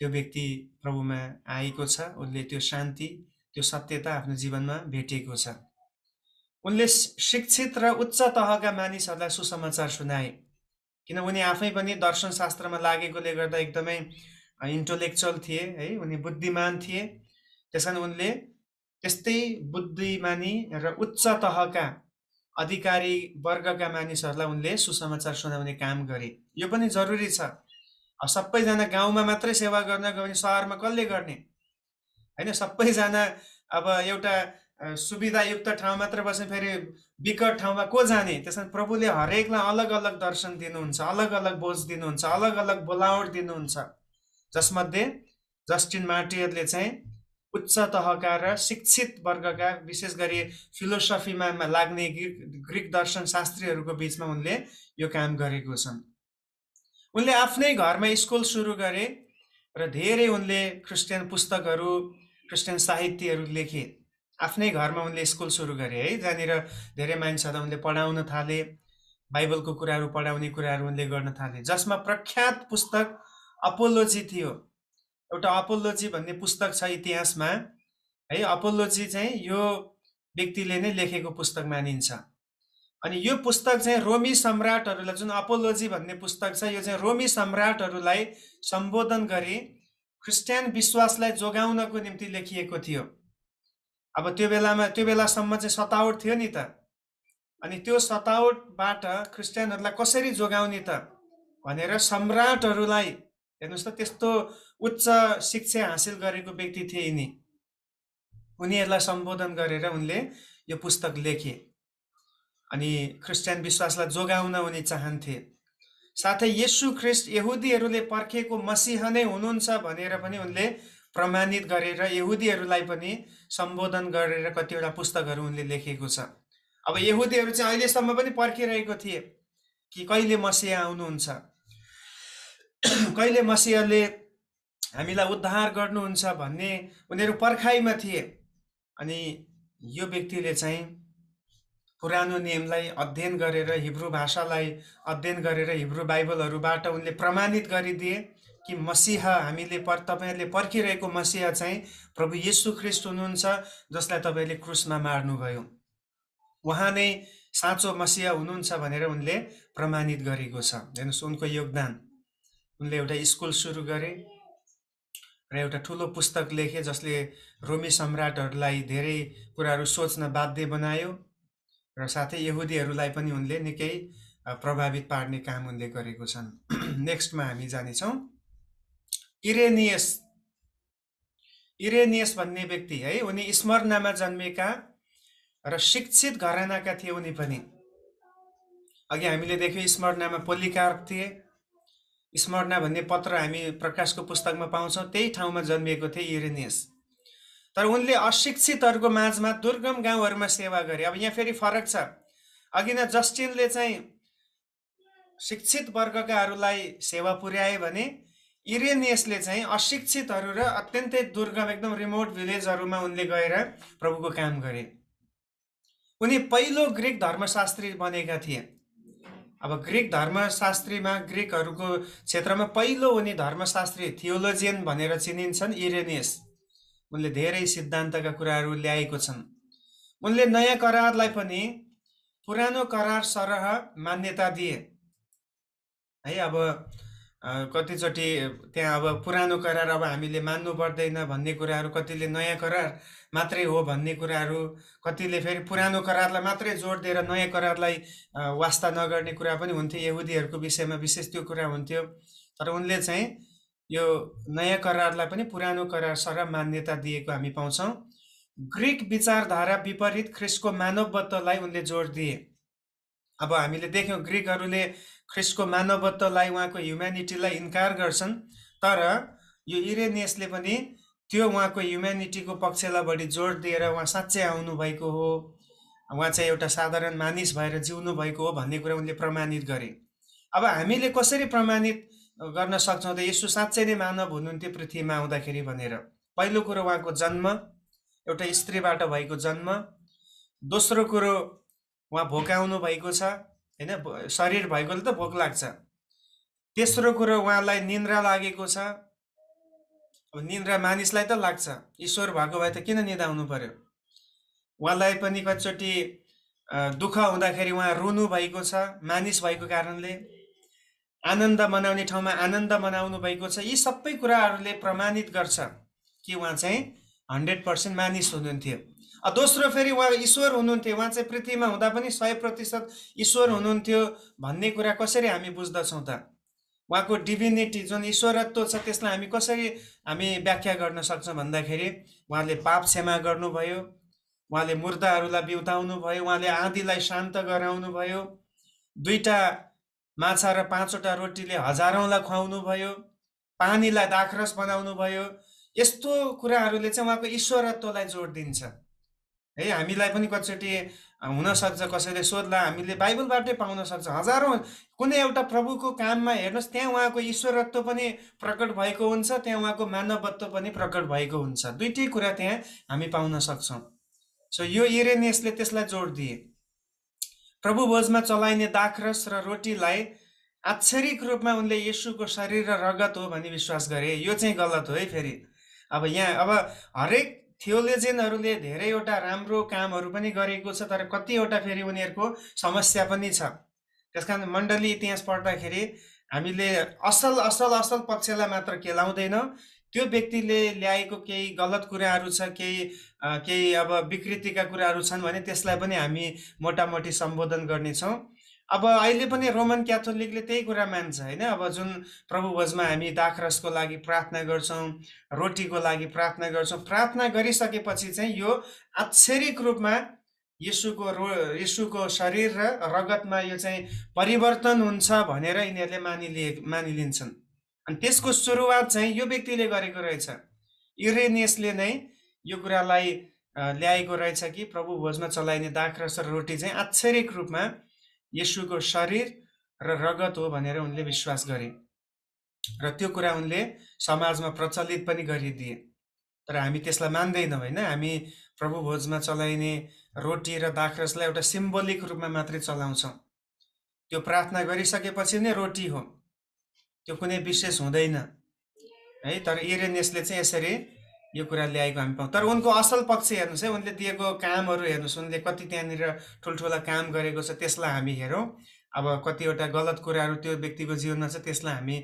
त्यो व्यक्ति प्रभुमा आएको छ, उसले त्यो शान्ति त्यो सत्यता आफ्नो जीवनमा भेटिएको छ। उनले शिक्षित र उच्च तहका मानिसहरूलाई सुसमाचार सुनाए, किन उनी आफै पनि दर्शनशास्त्रमा लागेकोले गर्दा एकदमै इन्टोलेक्चुअल थिए है, उनी बुद्धिमान थिए। त्यसकारण उनले त्यस्तै बुद्धिमानी र उच्च तहका अधिकारी वर्गका मानिसहरूलाई उनले सुसमाचार सुनाउने काम गरे। यो पनि जरुरी छ। सबैजना गाउँमा मात्रै सेवा गर्न गयो भने सहरमा कसले गर्ने हैन? सबैजना अब एउटा सुविधायुक्त ठाउँ मात्र बस्ने, फेरि विकट ठाउँमा को जाने? त्यसकारण प्रभुले हरेकलाई अलग अलग दर्शन दिनुहुन्छ, अलग अलग बोझ दिनुहुन्छ, अलग अलग बोलावट दिनुहुन्छ। जसमध्ये जस्टिन मार्टियरले चाहिँ उच्च तहका र शिक्षित वर्गका, विशेष गरी फिलोसफीमा लाग्ने ग्रिक दर्शन शास्त्रीहरूको बीचमा उनले यो काम गरेको छन्। उनले आफ्नै घरमा स्कुल सुरु गरे र धेरै उनले क्रिस्चियन पुस्तकहरू, क्रिस्चियन साहित्यहरू लेखे। आफ्नै घरमा उनले स्कुल सुरु गरे है, जहाँनिर धेरै मानिसहरूलाई उनले पढाउन थाले, बाइबलको कुराहरू पढाउने कुराहरू उनले गर्न थाले। जसमा प्रख्यात पुस्तक अपोलोजी थियो। एउटा अपोलोजी भन्ने पुस्तक छ इतिहासमा है। अपोलोजी चाहिँ यो व्यक्तिले नै लेखेको पुस्तक मानिन्छ। अनि यो पुस्तक चाहिँ रोमी सम्राटहरूलाई, जुन अपोलोजी भन्ने पुस्तक छ, यो चाहिँ रोमी सम्राटहरूलाई सम्बोधन गरी क्रिस्चियन विश्वासलाई जोगाउनको निम्ति लेखिएको थियो। अब त्यो बेलासम्म चाहिँ सतावट थियो नि त। अनि त्यो सतावटबाट क्रिस्चियनहरूलाई कसरी जोगाउने त भनेर सम्राटहरूलाई, हेर्नुहोस् त, त्यस्तो उच्च शिक्षा हासिल गरेको व्यक्ति थिए यिनी, उनीहरूलाई सम्बोधन गरेर उनले यो पुस्तक लेखे। अनि क्रिस्चियन विश्वासलाई जोगाउन उनी चाहन्थे। साथै येशू ख्रीष्ट यहुदीहरूले पर्खेको मसीहा नै हुनुहुन्छ भनेर पनि उनले प्रमाणित गरेर यहुदीहरूलाई पनि सम्बोधन गरेर कतिवटा पुस्तकहरू उनले लेखेको छ। अब यहुदीहरू चाहिँ अहिलेसम्म पनि पर्खिरहेको थिए कि कहिले मसीहा आउनुहुन्छ, कहिले मसीहाले हामीलाई उद्धार गर्नुहुन्छ भन्ने उनीहरू पर्खाइमा थिए। अनि यो व्यक्तिले चाहिँ पुरानो नियमलाई अध्ययन गरेर, हिब्रू भाषालाई अध्ययन गरेर, हिब्रू बाइबलहरूबाट उनले प्रमाणित गरिदिए कि मसीहा, तपाईँहरूले पर्खिरहेको मसीहा चाहिँ प्रभु येशू ख्रीष्ट हुनुहुन्छ, जसलाई तपाईँले क्रुसमा मार्नुभयो। उहाँ नै साँचो मसीहा हुनुहुन्छ भनेर उनले प्रमाणित गरेको छ। हेर्नुहोस् उनको योगदान। उनले एउटा स्कुल सुरु गरे र एउटा ठुलो पुस्तक लेखे, जसले रोमी सम्राटहरूलाई धेरै कुराहरू सोच्न बाध्य बनायो र साथै यहुदीहरूलाई पनि उनले निकै प्रभावित पार्ने काम उनले गरेको छन्। नेक्स्टमा हामी जानेछौँ इरेनियस भन्ने व्यक्ति है। उनी स्मरनामा जन्मेका र शिक्षित घरानाका थिए। उनी पनि अघि हामीले देख्यौँ स्मरनामा पोलिकार्प थिए। स्मरना भन्ने पत्र हामी प्रकाशको पुस्तकमा पाउँछौँ, त्यही ठाउँमा जन्मिएको थिए इरेनियस। तर उनले अशिक्षितहरूको माझमा दुर्गम गाउँहरूमा सेवा गरे। अब यहाँ फेरि फरक छ। अघि न जस्टिनले चाहिँ शिक्षित वर्गकाहरूलाई सेवा पुर्याए भने इरेनियसले चाहिँ अशिक्षितहरू र अत्यन्तै दुर्गम, एकदम रिमोट भिलेजहरूमा उनले गएर प्रभुको काम गरे। उनी पहिलो ग्रिक धर्मशास्त्री बनेका थिए। अब ग्रिक धर्मशास्त्रीमा, ग्रिकहरूको क्षेत्रमा पहिलो उनी धर्मशास्त्री, थियोलोजियन भनेर चिनिन्छन् इरेनियस। उनले धेरै सिद्धान्तका कुराहरू ल्याएको छन्। उनले नयाँ करारलाई पनि पुरानो करार सरह मान्यता दिए है। अब कतिचोटि त्यहाँ अब पुरानो करार अब हामीले मान्नु पर्दैन भन्ने कुराहरू, कतिले नयाँ करार मात्रै हो भन्ने कुराहरू, कतिले फेरि पुरानो करारलाई मात्रै जोड दिएर नयाँ करारलाई वास्ता नगर्ने कुरा पनि हुन्थ्यो। यहुदीहरूको विषयमा विशेष त्यो कुरा हुन्थ्यो। तर उनले चाहिँ यो नयाँ करारलाई पनि पुरानो करार सरह मान्यता दिएको हामी पाउँछौँ। ग्रिक विचारधारा विपरीत ख्रिस्टको मानवत्वलाई उनले जोड दिए। अब हामीले देख्यौँ ग्रिकहरूले ख्रिस्टको मानवत्वलाई, उहाँको ह्युम्यानिटीलाई इन्कार गर्छन्। तर यो इरेनियसले पनि त्यो उहाँको ह्युम्यानिटीको पक्षलाई बढी जोड दिएर उहाँ साँच्चै आउनुभएको हो, उहाँ चाहिँ एउटा साधारण मानिस भएर जिउनु भएको हो भन्ने कुरा उनले प्रमाणित गरे। अब हामीले कसरी प्रमाणित गर्न सक्छौँ त येशू साँच्चै नै मानव हुनुहुन्थ्यो पृथ्वीमा आउँदाखेरि भनेर? पहिलो कुरो उहाँको जन्म, एउटा स्त्रीबाट भएको जन्म। दोस्रो कुरो उहाँ भोकाउनु भएको छ हैन, शरीर भएकोले त भोक लाग्छ। तेस्रो कुरो उहाँलाई निन्द्रा लागेको छ। अब निन्द्रा मानिसलाई त लाग्छ, ईश्वर भएको भए त किन निदाउनु पर्यो। उहाँलाई पनि कतिचोटि दुःख हुँदाखेरि उहाँ रुनु भएको छ मानिस भएको कारणले, आनन्द मनाउने ठाउँमा आनन्द मनाउनु भएको छ। यी सबै कुराहरूले प्रमाणित गर्छ कि उहाँ चाहिँ 100% मानिस हुनुहुन्थ्यो। दोस्रो फेरि उहाँ ईश्वर हुनुहुन्थ्यो, उहाँ चाहिँ पृथ्वीमा हुँदा पनि 100% ईश्वर हुनुहुन्थ्यो भन्ने कुरा कसरी हामी बुझ्दछौँ त? उहाँको डिभिनिटी जुन ईश्वरत्व छ त्यसलाई हामी व्याख्या गर्न सक्छौँ भन्दाखेरि उहाँले पाप क्षमा गर्नुभयो, उहाँले मुर्दाहरूलाई बिउताउनु भयो, उहाँले आँधीलाई शान्त गराउनु भयो, 2टा माछा र 5वटा रोटीले हजारौँलाई खुवाउनु भयो, पानीलाई दाखरस बनाउनु भयो। यस्तो कुराहरूले चाहिँ उहाँको ईश्वरत्वलाई जोड दिन्छ है। हामीलाई पनि कतिचोटि हुनसक्छ कसैले सोध्ला, हामीले बाइबलबाटै पाउन सक्छ हजारौँ कुनै एउटा प्रभुको काममा हेर्नुहोस्, त्यहाँ उहाँको ईश्वरत्व पनि प्रकट भएको हुन्छ, त्यहाँ उहाँको मानवत्व पनि प्रकट भएको हुन्छ। दुईटै कुरा त्यहाँ हामी पाउन सक्छौँ। सो यो इरेनियसले त्यसलाई जोड दिए। प्रभु भोजमा चलाइने दाखरस र रोटीलाई आच्छरिक रूपमा उनले येशूको शरीर र रगत हो भनी विश्वास गरे। यो चाहिँ गलत हो है। फेरि अब हरेक थियोलोजियनहरूले धेरैवटा राम्रो कामहरू पनि गरेको छ, तर कतिवटा फेरि उनीहरूको समस्या पनि छ। त्यसकारण मण्डली इतिहास पढ्दाखेरि हामीले असल असल असल पक्षलाई मात्र केलाउँदैनौँ, त्यो व्यक्तिले ल्याएको केही गलत कुराहरू छ, केही अब विकृतिका कुराहरू छन् भने त्यसलाई पनि हामी मोटामोटी सम्बोधन गर्नेछौँ। अब अहिले पनि रोमन क्याथोलिकले त्यही कुरा मान्छ होइन। अब जुन प्रभु भोजमा हामी दाखरसको लागि प्रार्थना गर्छौँ, रोटीको लागि प्रार्थना गर्छौँ, प्रार्थना गरिसकेपछि चाहिँ यो आच्छरिक रूपमा येशूको शरीर र रगतमा यो चाहिँ परिवर्तन हुन्छ भनेर यिनीहरूले मानिलिन्छन्। अनि त्यसको सुरुवात चाहिँ यो व्यक्तिले गरेको रहेछ। इरेनियसले नै यो कुरालाई ल्याएको रहेछ कि प्रभु भोजमा चलाइने दाखरस र रोटी चाहिँ आच्छरिक रूपमा येशूको शरीर र रगत हो भनेर उनले विश्वास गरे र त्यो कुरा उनले समाजमा प्रचलित पनि गरिदिए। तर हामी त्यसलाई मान्दैनौँ होइन। हामी प्रभु भोजमा चलाइने रोटी र दाखरसलाई एउटा सिम्बोलिक रूपमा मात्रै चलाउँछौँ। त्यो प्रार्थना गरिसकेपछि नै रोटी हो, त्यो कुनै विशेष हुँदैन है। तर इरेनियसले चाहिँ यसरी यो कुरा ल्याएको हामी पाउँछौँ। तर उनको असल पक्ष हेर्नुहोस् है, उनले दिएको कामहरू हेर्नुहोस्, उनले कति त्यहाँनिर ठुल्ठुला काम गरेको छ त्यसलाई हामी हेरौँ। अब कतिवटा गलत कुराहरू त्यो व्यक्तिको जीवनमा छ, त्यसलाई हामी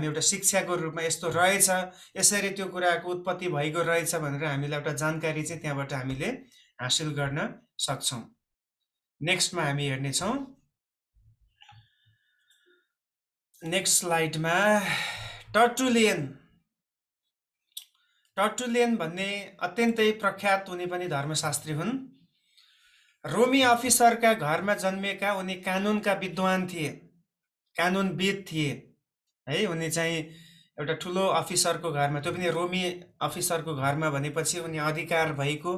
एउटा शिक्षाको रूपमा यस्तो रहेछ, यसरी त्यो कुराको उत्पत्ति भएको रहेछ भनेर हामीलाई एउटा जानकारी चाहिँ त्यहाँबाट हामीले हासिल गर्न सक्छौँ। नेक्स्टमा हामी हेर्नेछौँ। नेक्स्ट स्लाइडमा टर्टुलियन भन्ने अत्यन्तै प्रख्यात उनी पनि धर्मशास्त्री हुन्। रोमी अफिसरका घरमा जन्मेका उनी कानुनका विद्वान थिए, कानुनविद थिए है। उनी चाहिँ एउटा ठुलो अफिसरको घरमा, त्यो पनि रोमी अफिसरको घरमा भनेपछि उनी अधिकार भएको,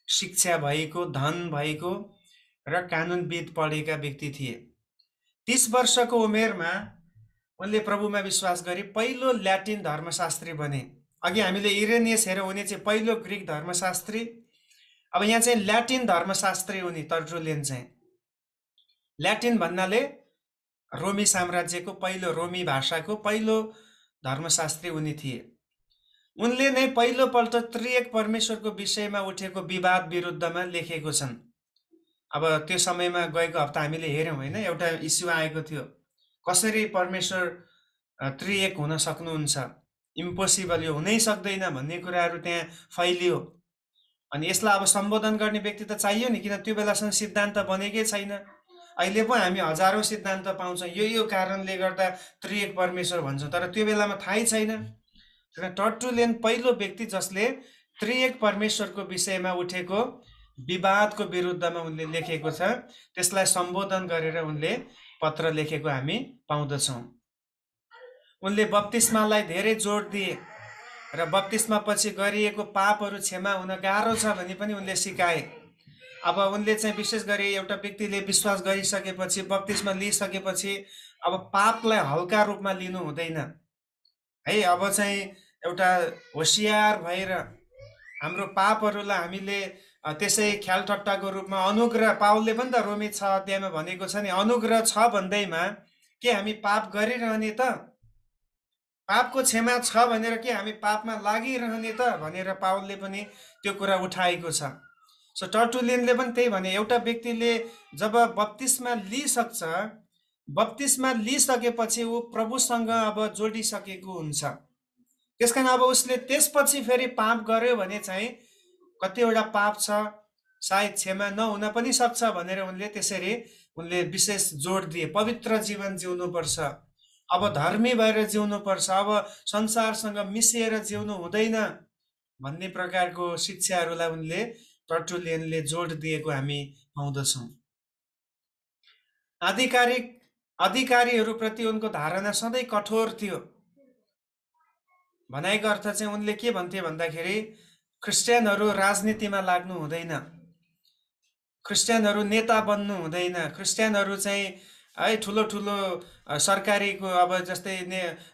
शिक्षा भएको, धन भएको र कानुनविद पढेका व्यक्ति थिए। 30 वर्षको उमेरमा उनले प्रभुमा विश्वास गरे, पहिलो ल्याटिन धर्मशास्त्री बने। अघि हामीले इरेनियस हेऱ्यौँ, उनी चाहिँ पहिलो ग्रिक धर्मशास्त्री। अब यहाँ चाहिँ ल्याटिन धर्मशास्त्री उनी टर्टुलियन चाहिँ। ल्याटिन भन्नाले रोमी साम्राज्यको पहिलो, रोमी भाषाको पहिलो धर्मशास्त्री उनी थिए। उनले नै पहिलोपल्ट त्रिएक परमेश्वरको विषयमा उठेको विवाद विरुद्धमा लेखेको छन्। अब त्यो समयमा गएको हप्ता हामीले हेऱ्यौँ होइन, एउटा इस्यु आएको थियो, कसरी परमेश्वर त्रिएक हुन सक्नुहुन्छ, इम्पोसिबल, यो हुनै सक्दैन भन्ने कुराहरू त्यहाँ फैलियो। अनि यसलाई अब सम्बोधन गर्ने व्यक्ति त चाहियो नि, किन त्यो बेलासम्म सिद्धान्त बनेकै छैन। अहिले पो हामी हजारौँ सिद्धान्त पाउँछौँ, यो कारणले गर्दा त्रिएक परमेश्वर भन्छौँ, तर त्यो बेलामा थाहै छैन। टर्टुलियन पहिलो व्यक्ति जसले त्रिएक परमेश्वरको विषयमा उठेको विवादको विरुद्धमा उनले लेखेको छ, त्यसलाई सम्बोधन गरेर उनले पत्र लेखेको हामी पाउँदछौँ। उनले बप्तिस्मालाई धेरै जोड दिए र बप्तिस्मा पछि गरिएको पापहरू क्षमा हुन गाह्रो छ भने पनि उनले सिकाए। अब उनले चाहिँ विशेष गरी एउटा व्यक्तिले विश्वास गरिसकेपछि, बप्तिस्मा लिइसकेपछि अब पापलाई हल्का रूपमा लिनु हुँदैन है। अब चाहिँ एउटा होसियार भएर हाम्रो पापहरूलाई हामीले त्यसै ख्याल ठट्टाको रूपमा अनुग्रह, पावलले पनि त रोमी 6 अध्यायमा भनेको छ नि, अनुग्रह छ भन्दैमा के हामी पाप गरिरहने त? पापको क्षमा छ भनेर के हामी पापमा लागिरहने त भनेर पावलले पनि त्यो कुरा उठाएको छ। सो टर्टुलियनले पनि त्यही भने, एउटा व्यक्तिले जब बप्तिस्मा लिइसक्छ, बप्तिस्मा लिइसकेपछि ऊ प्रभुसँग अब जोडिसकेको हुन्छ। त्यसकारण अब उसले त्यसपछि फेरि पाप गर्यो भने चाहिँ कतिवटा पाप छ सायद क्षमा नहुन पनि सक्छ भनेर उनले त्यसरी उनले विशेष जोड दिए। पवित्र जीवन जिउनुपर्छ, अब धर्मी भएर जिउनुपर्छ, अब संसारसँग मिसिएर जिउनु हुँदैन भन्ने प्रकारको शिक्षाहरूलाई उनले टर्टुलियनले जोड दिएको हामी पाउँदछौँ। अधिकारीहरूप्रति उनको धारणा सधैँ कठोर थियो। भनाइको अर्थ चाहिँ उनले के भन्थे भन्दाखेरि क्रिस्चियनहरू राजनीतिमा लाग्नु हुँदैन, क्रिस्चियनहरू नेता बन्नु हुँदैन, क्रिस्चियनहरू चाहिँ है ठुलो ठुलो सरकारीको अब जस्तै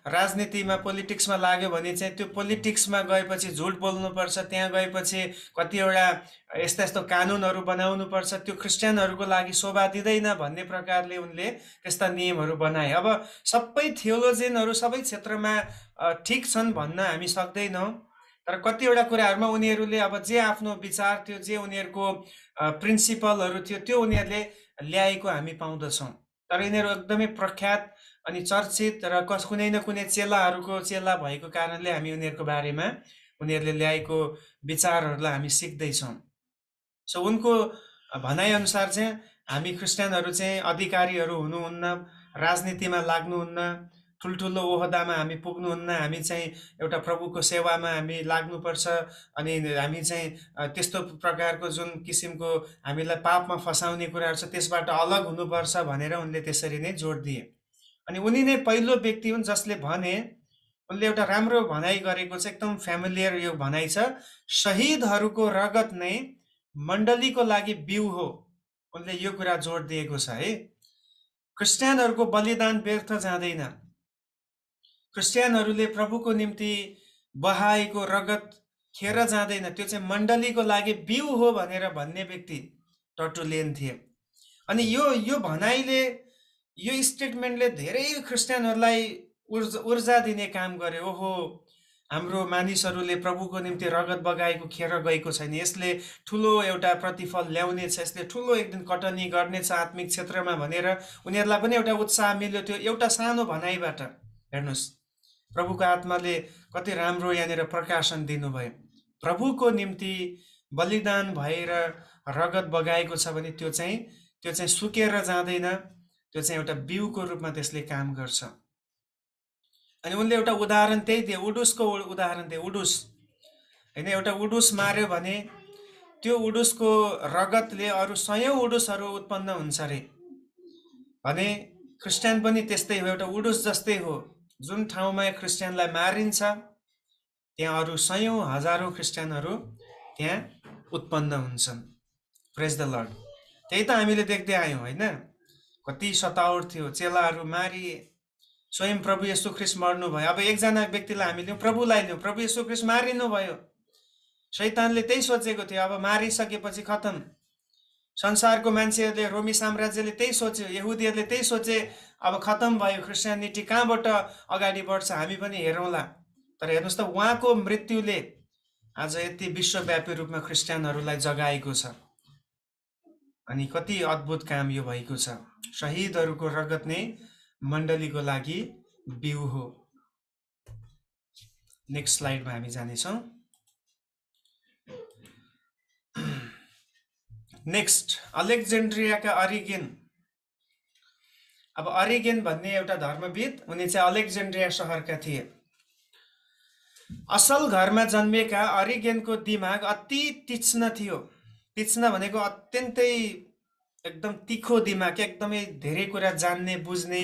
राजनीतिमा पोलिटिक्समा लाग्यो भने चाहिँ त्यो पोलिटिक्समा गएपछि झुट बोल्नुपर्छ, त्यहाँ गएपछि कतिवटा यस्ता यस्तो कानुनहरू बनाउनुपर्छ, त्यो क्रिस्चियनहरूको लागि शोभा दिँदैन भन्ने प्रकारले उनले त्यस्ता नियमहरू बनाए। अब सबै थियोलोजियनहरू सबै क्षेत्रमा ठिक छन् भन्न हामी सक्दैनौँ, तर कतिवटा कुराहरूमा उनीहरूले अब जे आफ्नो विचार थियो, जे उनीहरूको प्रिन्सिपलहरू थियो, त्यो उनीहरूले ल्याएको हामी पाउँदछौँ। तर यिनीहरू एकदमै प्रख्यात अनि चर्चित र कुनै न कुनै चेलाहरूको चेला भएको कारणले हामी उनीहरूको बारेमा उनीहरूले ल्याएको विचारहरूलाई हामी सिक्दैछौँ। सो उनको भनाइअनुसार चाहिँ हामी क्रिस्चियनहरू चाहिँ अधिकारीहरू हुनुहुन्न, राजनीतिमा लाग्नुहुन्न, ठुल्ठुलो ओहदामा हामी पुग्नुहुन्न, हामी चाहिँ एउटा प्रभुको सेवामा हामी लाग्नुपर्छ, अनि हामी चाहिँ त्यस्तो प्रकारको जुन किसिमको हामीलाई पापमा फसाउने कुराहरू छ त्यसबाट अलग हुनुपर्छ भनेर उनले त्यसरी नै जोड दिए। अनि उनी नै पहिलो व्यक्ति हुन् जसले भने, उनले एउटा राम्रो भनाइ गरेको छ, एकदम फ्यामिलियर यो भनाइ छ, शहीदहरूको रगत नै मण्डलीको लागि बिउ हो। उनले यो कुरा जोड दिएको छ है, क्रिस्चियनहरूको बलिदान व्यर्थ जाँदैन, क्रिस्चियनहरूले प्रभुको निम्ति बहाएको रगत खेर जाँदैन, त्यो चाहिँ मण्डलीको लागि बिउ हो भनेर भन्ने व्यक्ति टर्टुलियन थिए। अनि यो भनाइले, यो स्टेटमेन्टले धेरै क्रिस्चियनहरूलाई ऊर्जा दिने काम गर्यो। ओहो, हाम्रो मानिसहरूले प्रभुको निम्ति रगत बगाएको खेर गएको छैन, यसले ठुलो एउटा प्रतिफल ल्याउनेछ, यसले ठुलो एक दिन कटनी गर्नेछ आत्मिक क्षेत्रमा भनेर उनीहरूलाई पनि एउटा उत्साह मिल्यो त्यो एउटा सानो भनाइबाट। हेर्नुहोस्, प्रभुको आत्माले कति राम्रो यहाँनिर प्रकाशन दिनुभयो। प्रभुको निम्ति बलिदान भएर रगत बगाएको छ भने त्यो चाहिँ सुकेर जाँदैन, त्यो चाहिँ एउटा बिउको रूपमा त्यसले काम गर्छ। अनि उनले एउटा उदाहरण त्यही दिए, उडुसको उदाहरण दिए। उडुस होइन, एउटा उडुस मार्यो भने त्यो उडुसको रगतले अरू 100 उडुसहरू उत्पन्न हुन्छ अरे। भने क्रिस्चियन पनि त्यस्तै हो, एउटा उडुस जस्तै हो। जुन ठाउँमा क्रिस्चियनलाई मारिन्छ त्यहाँ अरू 100 हजारौँ क्रिस्चियनहरू त्यहाँ उत्पन्न हुन्छन्। प्रेज द लर्ड। त्यही त हामीले देख्दै आयौँ होइन, कति सताउट थियो, चेलाहरू मारिए, स्वयं प्रभु येशू ख्रीष्ट मर्नु भयो। अब एकजना व्यक्तिलाई हामी लियौँ, प्रभुलाई लियौँ, प्रभु येशू ख्रीष्ट मारिनु भयो। शैतानले त्यही सोचेको थियो, अब मारिसकेपछि खतम। संसारको मान्छेहरूले, रोमी साम्राज्यले त्यही सोच्यो, यहुदीहरूले त्यही सोचे, अब खतम भयो, क्रिस्चियनिटी कहाँबाट अगाडि बढ्छ, हामी पनि हेरौँला। तर हेर्नुहोस् त, उहाँको मृत्युले आज यति विश्वव्यापी रूपमा क्रिस्चियनहरूलाई जगाएको छ। अनि कति अद्भुत काम यो भएको छ। शहीदहरूको रगत नै मण्डलीको लागि बिउ हो। नेक्स्ट स्लाइडमा हामी जानेछौँ। नेक्स्ट, अलेक्जेन्ड्रियाका अरिगेन। अब अरिगेन भन्ने एउटा धर्मविद, उनी चाहिँ अलेक्जेन्ड्रिया शहरका थिए। असल घरमा जन्मेका अरिगेनको दिमाग अति तीक्ष्ण थियो। तीक्ष्ण भनेको अत्यन्तै एकदम तिखो दिमाग, एकदमै धेरै कुरा जान्ने बुझ्ने,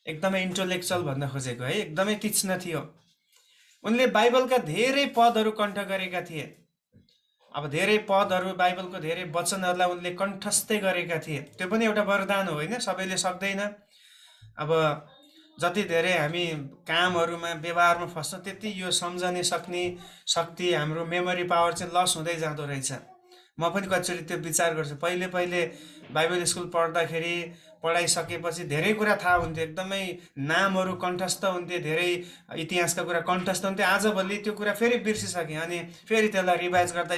एकदमै इन्टेलेक्चुअल भन्न खोजेको है, एकदमै तीक्ष्ण थियो। उनले बाइबलका धेरै पदहरू कण्ठ गरेका थिए। अब धेरै पदहरू, बाइबलको धेरै वचनहरूलाई उनले कण्ठस्थै गरेका थिए। त्यो पनि एउटा वरदान हो होइन, सबैले सक्दैन। अब जति धेरै हामी कामहरूमा व्यवहारमा फस्छौँ त्यति यो सम्झने सक्ने शक्ति, हाम्रो मेमोरी पावर चाहिँ लस हुँदै जाँदो रहेछ। म पनि कतिचोटि त्यो विचार गर्छु। पहिले पहिले बाइबल स्कुल पढ्दाखेरि पढाइसकेपछि धेरै कुरा थाहा हुन्थ्यो, एकदमै नामहरू कण्ठस्थ हुन्थे, धेरै इतिहासका कुरा कण्ठस्थ हुन्थे। आजभोलि त्यो कुरा फेरि बिर्सिसकेँ, अनि फेरि त्यसलाई रिभाइज गर्दा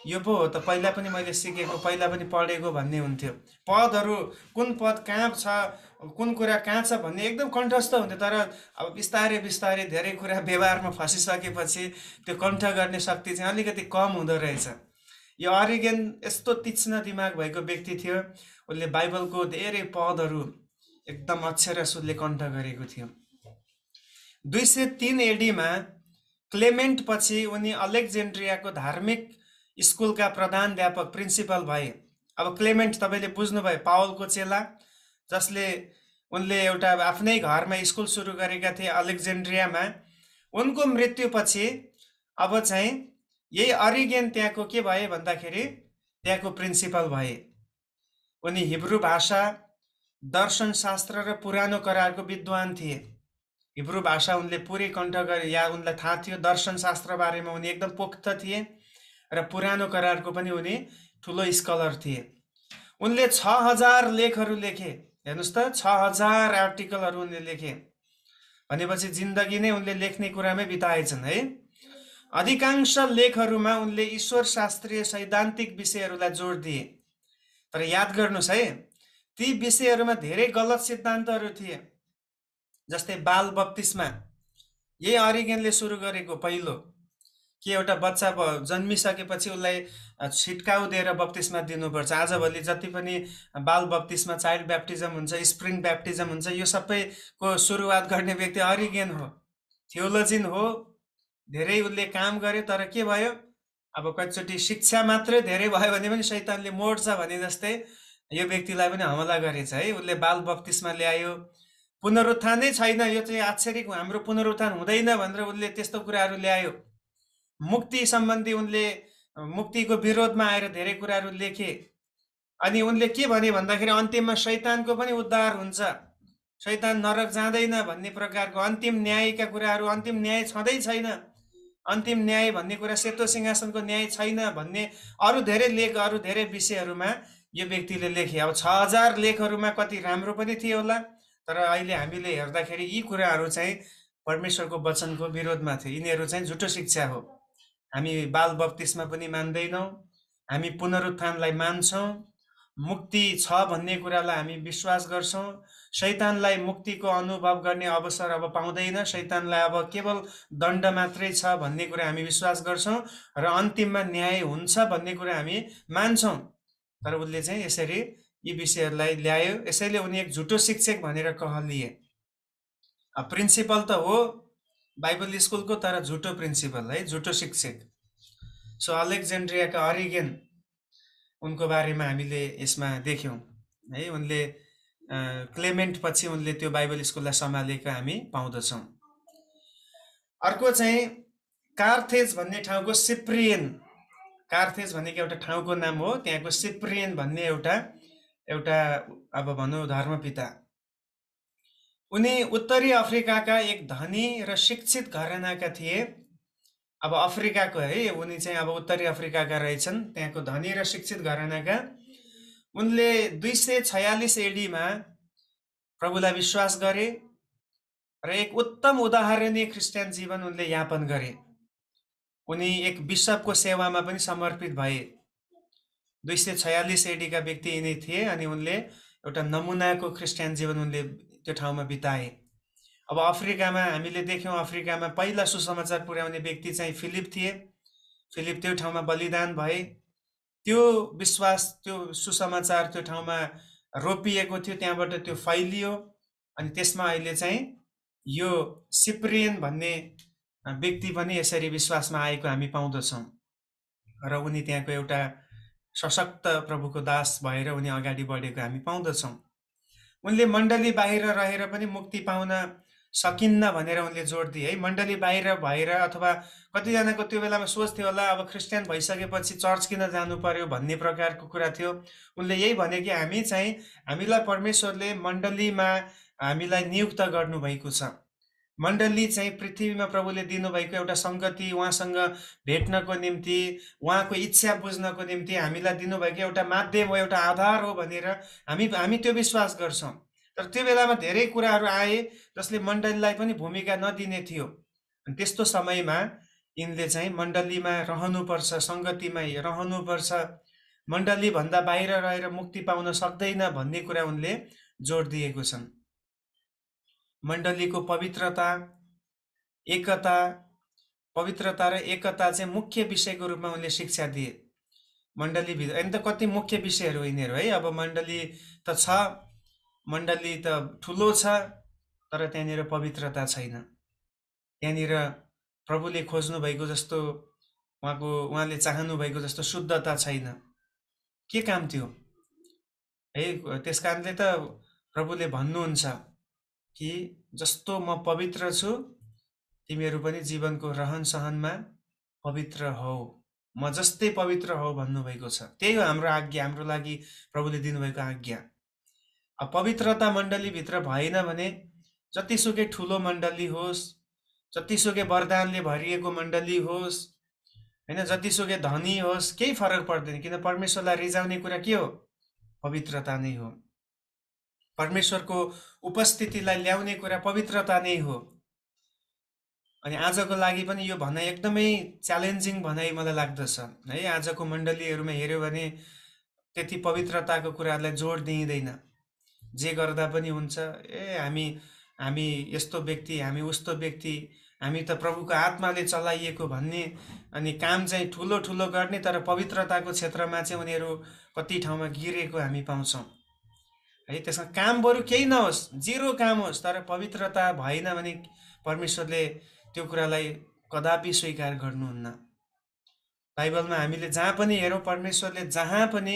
यो पो हो त, पहिला पनि मैले सिकेको, पहिला पनि पढेको भन्ने हुन्थ्यो। पदहरू कुन पद कहाँ छ, कुन कुरा कहाँ छ भन्ने एकदम कण्ठस्थ हुन्थ्यो। तर अब बिस्तारै बिस्तारै धेरै कुरा व्यवहारमा फसिसकेपछि त्यो कण्ठ गर्ने शक्ति चाहिँ अलिकति कम हुँदो रहेछ। यो अरिगेन यस्तो तीक्ष्ण दिमाग भएको व्यक्ति थियो, उसले बाइबलको धेरै पदहरू एकदम अक्षरशः कण्ठ गरेको थियो। 203 एडीमा क्लेमेन्ट पछि उनी अलेक्जेन्ड्रियाको धार्मिक स्कुलका प्रधानाध्यापक प्रिन्सिपल भए। अब क्लेमेन्ट तपाईँले बुझ्नुभयो, पावलको चेला, जसले उनले एउटा आफ्नै घरमा स्कुल सुरु गरेका थिए अलेक्जेन्ड्रियामा। उनको मृत्युपछि अब चाहिँ यही अरिगेन त्यहाँको के भए भन्दाखेरि त्यहाँको प्रिन्सिपल भए। उनी हिब्रू भाषा, दर्शनशास्त्र र पुरानो करारको विद्वान थिए। हिब्रू भाषा उनले पुरै कण्ठ गरे, या उनलाई थाहा थियो। दर्शनशास्त्र बारेमा उनी एकदम पोख्त थिए र पुरानो करारको पनि उनी ठुलो स्कलर थिए। उनले 6000 लेखहरू लेखे। हेर्नुहोस् त, 6000 आर्टिकलहरू उनले लेखे भनेपछि जिन्दगी नै उनले लेख्ने कुरामै बिताएछन् है। अधिकांश लेखहरूमा उनले ईश्वर शास्त्रीय सैद्धान्तिक विषयहरूलाई जोड दिए। तर याद गर्नुहोस् है, ती विषयहरूमा धेरै गलत सिद्धान्तहरू थिए। जस्तै बाल बप्तिस्मा, यही अरिगेनले सुरु गरेको पहिलो, कि एउटा बच्चा जन्मिसकेपछि उसलाई छिटकाउ दिएर बप्तिस्मा दिनुपर्छ। आजभोलि जति पनि बाल बप्तिस्मा, चाइल्ड ब्याप्टिजम हुन्छ, स्प्रिङ ब्याप्टिजम हुन्छ, यो सबैको सुरुवात गर्ने व्यक्ति अरिगेन हो। थियोलोजिन हो, धेरै उसले काम गर्यो। तर के भयो, अब कतिचोटि शिक्षा मात्रै धेरै भयो भने पनि शैतानले मोड्छ भने जस्तै यो व्यक्तिलाई पनि हमला गरेछ है। उसले बाल बप्तिस्मा ल्यायो, पुनरुत्थानै छैन, यो चाहिँ आश्चर्यको, हाम्रो पुनरुत्थान हुँदैन भनेर उसले त्यस्तो कुराहरू ल्यायो। मुक्ति सम्बन्धी उनले मुक्तिको विरोधमा आएर धेरै कुराहरू लेखे। अनि उनले के भने भन्दाखेरि अन्तिममा शैतानको पनि उद्धार हुन्छ, शैतान नरक जाँदैन भन्ने प्रकारको अन्तिम न्यायका कुराहरू, अन्तिम न्याय छँदै छैन, अन्तिम न्याय भन्ने कुरा, सेतो सिंहासनको न्याय छैन भन्ने अरू धेरै लेख, अरू धेरै विषयहरूमा यो व्यक्तिले लेखे। अब 6000 लेखहरूमा कति राम्रो पनि थियो होला, तर अहिले हामीले हेर्दाखेरि यी कुराहरू चाहिँ परमेश्वरको वचनको विरोधमा थिए। यिनीहरू चाहिँ झुटो शिक्षा हो। हामी बाल बप्तिस्मा पनि मान्दैनौँ, हामी पुनरुत्थानलाई मान्छौँ, मुक्ति छ भन्ने कुरालाई हामी विश्वास गर्छौँ। शैतानलाई मुक्तिको अनुभव गर्ने अवसर अब पाउँदैन, शैतानलाई अब केवल दण्ड मात्रै छ भन्ने कुरा हामी विश्वास गर्छौँ, र अन्तिममा न्याय हुन्छ भन्ने कुरा हामी मान्छौँ। तर उसले चाहिँ यसरी यी विषयहरूलाई ल्यायो। यसैले उनी एक झुटो शिक्षक भनेर कहलिए। प्रिन्सिपल त हो बाइबल स्कुलको, तर झुटो प्रिन्सिपल है, झुटो शिक्षक। सो अलेक्जेन्ड्रियाका अरिगेन, उनको बारेमा हामीले यसमा देख्यौँ है। उनले क्लेमेन्ट पछि उनले त्यो बाइबल स्कुललाई सम्हालेको हामी पाउँदछौँ। अर्को चाहिँ कार्थेज भन्ने ठाउँको सिप्रियन, कार्थेज भनेको एउटा ठाउँको नाम हो, त्यहाँको सिप्रियन भन्ने एउटा अब भनौँ धर्मपिता। उनी उत्तरी अफ्रिकाका एक धनी र शिक्षित घरानाका थिए। अब अफ्रिकाको है, उनी चाहिँ अब उत्तरी अफ्रिकाका रहेछन्, त्यहाँको धनी र शिक्षित घरानाका। उनले 246 एडीमा प्रभुलाई विश्वास गरे र एक उत्तम उदाहरणीय क्रिस्चियन जीवन उनले यापन गरे। उनी एक बिशपको सेवामा पनि समर्पित भए। 246 एडीका व्यक्ति यिनी थिए, अनि उनले एउटा नमुनाको क्रिस्चियन जीवन उनले त्यो ठाउँमा बिताए। अब अफ्रिकामा हामीले देख्यौँ, अफ्रिकामा पहिला सुसमाचार पुर्याउने व्यक्ति चाहिँ फिलिप थिए। फिलिप त्यो ठाउँमा बलिदान भए। त्यो विश्वास, त्यो सुसमाचार त्यो ठाउँमा रोपिएको थियो, त्यहाँबाट त्यो फैलियो, अनि त्यसमा अहिले चाहिँ यो सिप्रियन भन्ने व्यक्ति पनि यसरी विश्वासमा आएको हामी पाउँदछौँ। र उनी त्यहाँको एउटा सशक्त प्रभुको दास भएर उनी अगाडि बढेको हामी पाउँदछौँ। उनले मण्डली बाहिर रहेर पनि मुक्ति पाउन सकिन्न भनेर उनले जोड दिए है। मण्डली बाहिर भएर, अथवा कतिजनाको त्यो बेलामा सोच थियो होला, अब क्रिस्चियन भइसकेपछि चर्च किन जानु पर्यो भन्ने प्रकारको कुरा थियो। उनले यही भने कि हामीलाई परमेश्वरले मण्डलीमा हामीलाई नियुक्त गर्नुभएको छ, मण्डली चाहिँ पृथ्वीमा प्रभुले दिनुभएको एउटा सङ्गति, उहाँसँग भेट्नको निम्ति, उहाँको इच्छा बुझ्नको निम्ति हामीलाई दिनुभएको एउटा माध्यम हो, एउटा आधार हो भनेर हामी त्यो विश्वास गर्छौँ। तर त्यो बेलामा धेरै कुराहरू आए जसले मण्डलीलाई पनि भूमिका नदिने थियो। त्यस्तो समयमा यिनले चाहिँ मण्डलीमा रहनुपर्छ, सङ्गतिमा रहनुपर्छ, मण्डलीभन्दा बाहिर रहेर मुक्ति पाउन सक्दैन भन्ने कुरा उनले जोड दिएको छन्। मण्डलीको पवित्रता, एकता, पवित्रता र एकता चाहिँ मुख्य विषयको रूपमा उनले शिक्षा दिए। मण्डलीभित्र अनि त कति मुख्य विषयहरू यिनीहरू है। अब मण्डली त छ, मण्डली त ठुलो छ, तर त्यहाँनिर पवित्रता छैन। त्यहाँनिर प्रभुले खोज्नु भएको जस्तो, उहाँले चाहनु भएको जस्तो शुद्धता छैन। के काम थियो है? त्यस कारणले त प्रभुले भन्नुहुन्छ कि जस्तो म पवित्र छु तिमीहरू पनि जीवनको रहन सहनमा पवित्र हौ, म जस्तै पवित्र हौ भन्नुभएको छ। त्यही हो हाम्रो आज्ञा, हाम्रो लागि प्रभुले दिनुभएको आज्ञा। अब पवित्रता मण्डलीभित्र भएन भने जतिसुकै ठुलो मण्डली होस्, जतिसुकै वरदानले भरिएको मण्डली होस् हैन, जतिसुकै धनी होस्, केही फरक पर्दैन। किन परमेश्वरलाई रिझाउने कुरा के हो? पवित्रता नै हो। परमेश्वरको उपस्थितिलाई ल्याउने कुरा पवित्रता नै हो। अनि आजको लागि पनि यो भनाइ एकदमै च्यालेन्जिङ भनाइ मलाई लाग्दछ है। आजको मण्डलीहरूमा हेऱ्यो भने त्यति पवित्रताको कुराहरूलाई जोड दिइँदैन। जे गर्दा पनि हुन्छ, हामी यस्तो व्यक्ति, हामी उस्तो व्यक्ति, हामी त प्रभुको आत्माले चलाइएको भन्ने, अनि काम चाहिँ ठुलो ठुलो गर्ने, तर पवित्रताको क्षेत्रमा चाहिँ उनीहरू कति ठाउँमा गिरेको हामी पाउँछौँ है। त्यसमा काम बरु केही नहोस्, जिरो काम होस्, तर पवित्रता भएन भने परमेश्वरले त्यो कुरालाई कदापि स्वीकार गर्नुहुन्न। बाइबलमा हामीले जहाँ पनि हेरौँ, परमेश्वरले जहाँ पनि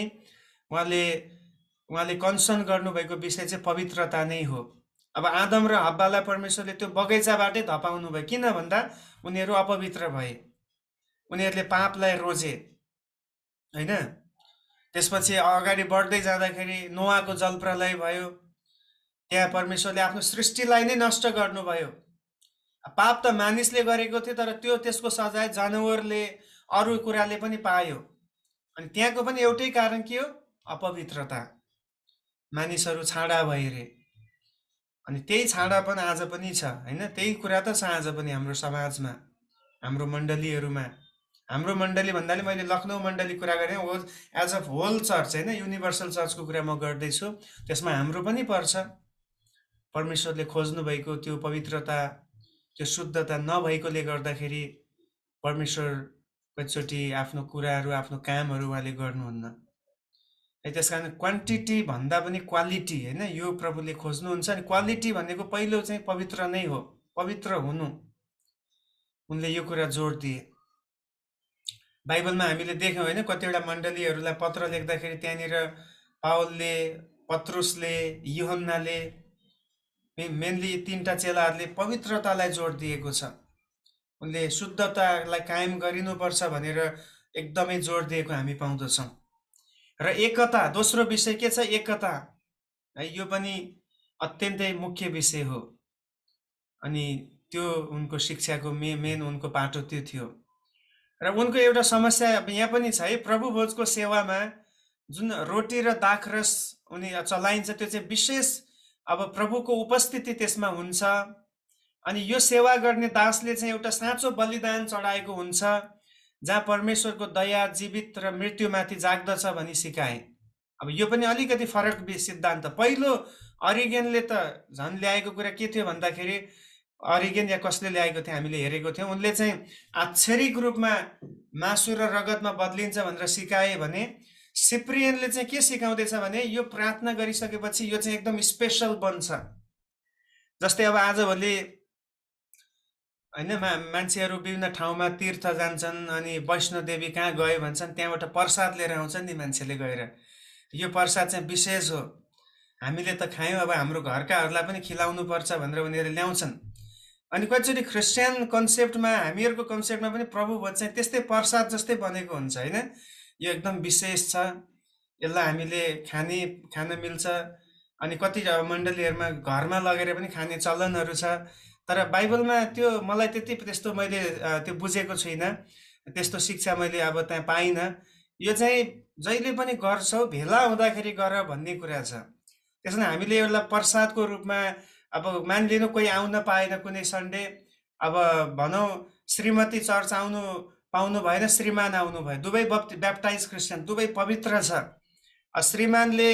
उहाँले कन्सर्न गर्नुभएको विषय चाहिँ पवित्रता नै हो। अब आदम र हव्वालाई परमेश्वरले त्यो बगैँचाबाटै धपाउनु भयो। किन भन्दा उनीहरू अपवित्र भए, उनीहरूले पापलाई रोजे होइन। त्यसपछि अगाडि बढ्दै जाँदाखेरि नोआको जलप्रलय भयो, त्यहाँ परमेश्वरले आफ्नो सृष्टिलाई नै नष्ट गर्नुभयो। पाप त मानिसले गरेको थियो, तर त्यसको सजाय जनावरले, अरू कुराले पनि पायो। अनि त्यहाँको पनि एउटै कारण के हो? अपवित्रता। मानिसहरू छाडा भए रे। अनि त्यही छाडापन आज पनि छ होइन। त्यही कुरा त छ आज पनि हाम्रो समाजमा, हाम्रो मण्डलीहरूमा। हाम्रो मण्डली भन्दाले मैले लखनऊ मण्डली कुरा गरेँ, एज अ होल चर्च होइन, युनिभर्सल चर्चको कुरा म गर्दैछु। त्यसमा हाम्रो पनि पर्छ। परमेश्वरले खोज्नु भएको त्यो पवित्रता, त्यो शुद्धता नभएकोले गर्दाखेरि परमेश्वर कतिचोटि आफ्नो कुराहरू, आफ्नो कामहरू उहाँले गर्नुहुन्न है। त्यस कारण क्वान्टिटी भन्दा पनि क्वालिटी होइन, यो प्रभुले खोज्नुहुन्छ। अनि क्वालिटी भनेको पहिलो चाहिँ पवित्र नै हो, पवित्र हुनु। उनले यो कुरा जोड दिए। बाइबलमा हामीले देख्यौँ होइन, कतिवटा मण्डलीहरूलाई पत्र लेख्दाखेरि त्यहाँनिर पावलले, पत्रुसले, यूहन्नाले, मेनली तीनटा चेलाहरूले पवित्रतालाई जोड दिएको छ। उनले शुद्धतालाई कायम गरिनुपर्छ भनेर एकदमै जोड दिएको हामी पाउँदछौँ। र एकता, दोस्रो विषय के छ? एकता है। यो पनि अत्यन्तै मुख्य विषय हो। अनि त्यो उनको शिक्षाको मेन उनको पाटो त्यो थियो। र उनको एउटा समस्या यहाँ पनि छ है। प्रभु भोजको सेवामा जुन रोटी र दाखरस उनी चलाइन्छ, त्यो चाहिँ विशेष अब प्रभुको उपस्थिति त्यसमा हुन्छ। अनि यो सेवा गर्ने दासले चाहिँ एउटा साँचो बलिदान चढाएको हुन्छ, जहाँ परमेश्वरको दया जीवित र मृत्युमाथि जाग्दछ भनी सिकाए। अब यो पनि अलिकति फरक सिद्धान्त। पहिलो अरिगेनले त झन् ल्याएको कुरा के थियो भन्दाखेरि, अरिगेन या कसले ल्याएको थियो हामीले हेरेको थियौँ, उनले चाहिँ आच्छरिक रूपमा मासु र रगतमा बदलिन्छ भनेर सिकाए भने, सिप्रियनले चाहिँ के सिकाउँदैछ भने यो प्रार्थना गरिसकेपछि यो चाहिँ एकदम स्पेसल बन्छ। जस्तै अब आजभोलि होइन, मान्छेहरू विभिन्न ठाउँमा तीर्थ जान्छन्, अनि वैष्णोदेवी कहाँ गयो भन्छन्, त्यहाँबाट प्रसाद लिएर आउँछन् नि मान्छेले गएर। यो प्रसाद चाहिँ विशेष हो, हामीले त खायौँ, अब हाम्रो घरकाहरूलाई पनि खिलाउनु पर्छ भनेर उनीहरूले ल्याउँछन्। अनि कतिचोटि क्रिस्चियन कन्सेप्टमा, हामीहरूको कन्सेप्टमा पनि प्रभु भोज चाहिँ त्यस्तै प्रसाद जस्तै बनेको हुन्छ होइन। यो एकदम विशेष छ, यसलाई हामीले खान मिल्छ। अनि कति मण्डलीहरूमा घरमा लगेर पनि खाने चलनहरू छ। तर बाइबलमा त्यो मलाई त्यस्तो मैले त्यो बुझेको छुइनँ, त्यस्तो शिक्षा मैले अब त्यहाँ पाइनँ। यो चाहिँ जहिले पनि गर्छौ भेला हुँदाखेरि गर भन्ने कुरा छ। त्यसो भने हामीले यसलाई प्रसादको रूपमा अब मानिलिनु कोही आउन पाएन कुनै सन्डे, अब भनौँ श्रीमती चर्च आउनु पाउनु भएन, श्रीमान आउनु भयो, दुवै ब्याप्टाइज क्रिस्चियन, दुवै पवित्र छ। श्रीमानले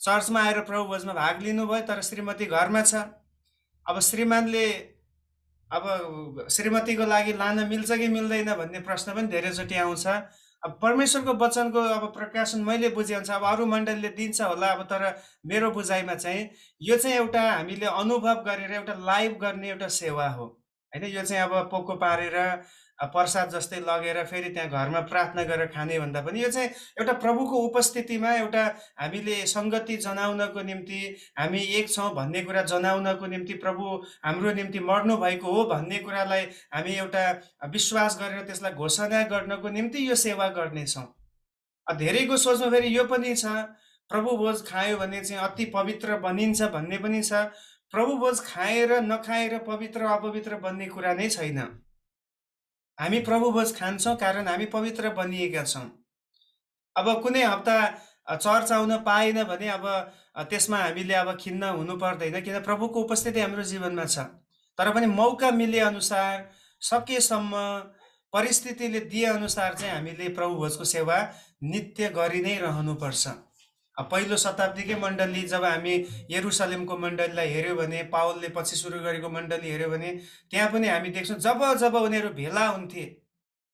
चर्चमा आएर प्रभु भोजमा भाग लिनुभयो तर श्रीमती घरमा छ। अब श्रीमानले अब श्रीमतीको लागि लान मिल्छ कि मिल्दैन भन्ने प्रश्न पनि धेरैचोटि आउँछ। अब परमेश्वरको वचनको अब प्रकाशन मैले बुझे अनुसार अब अरू मण्डलीले दिन्छ होला, अब तर मेरो बुझाइमा चाहिँ यो चाहिँ एउटा हामीले अनुभव गरेर एउटा लाइभ गर्ने एउटा सेवा हो हैन। यो चाहिँ अब पोको पारेर प्रसाद जस्तै लगेर फेरि त्यहाँ घरमा प्रार्थना गरेर खाने भन्दा पनि यो चाहिँ एउटा प्रभुको उपस्थितिमा एउटा हामीले संगति जनाउनको निम्ति, हामी एक छौँ भन्ने कुरा जनाउनको निम्ति, प्रभु हाम्रो निम्ति मर्नु भएको हो भन्ने कुरालाई हामी एउटा विश्वास गरेर त्यसलाई घोषणा गर्नको निम्ति यो सेवा गर्नेछौँ। धेरैको सोचमा फेरि यो पनि छ, प्रभु भोज खायो भने चाहिँ अति पवित्र बनिन्छ भन्ने पनि छ। प्रभु भोज खाएर नखाएर पवित्र अपवित्र बन्ने कुरा नै छैन। हामी प्रभु भोज खान्छौँ कारण हामी पवित्र बनिएका छौँ। अब कुनै हप्ता चर्च आउन पाएन भने अब त्यसमा हामीले अब खिन्न हुनु पर्दैन, किन प्रभुको उपस्थिति हाम्रो जीवनमा छ। तर पनि मौका मिले अनुसार, सकेसम्म, परिस्थितिले दिए अनुसार चाहिँ हामीले प्रभु भोजको सेवा नित्य गरि नै रहनुपर्छ। पहिलो शताब्दीकै मण्डली जब हामी यरुशलेमको मण्डलीलाई हेऱ्यौँ भने, पावलले पछि सुरु गरेको मण्डली हेऱ्यौँ भने त्यहाँ पनि हामी देख्छौँ जब जब उनीहरू भेला हुन्थे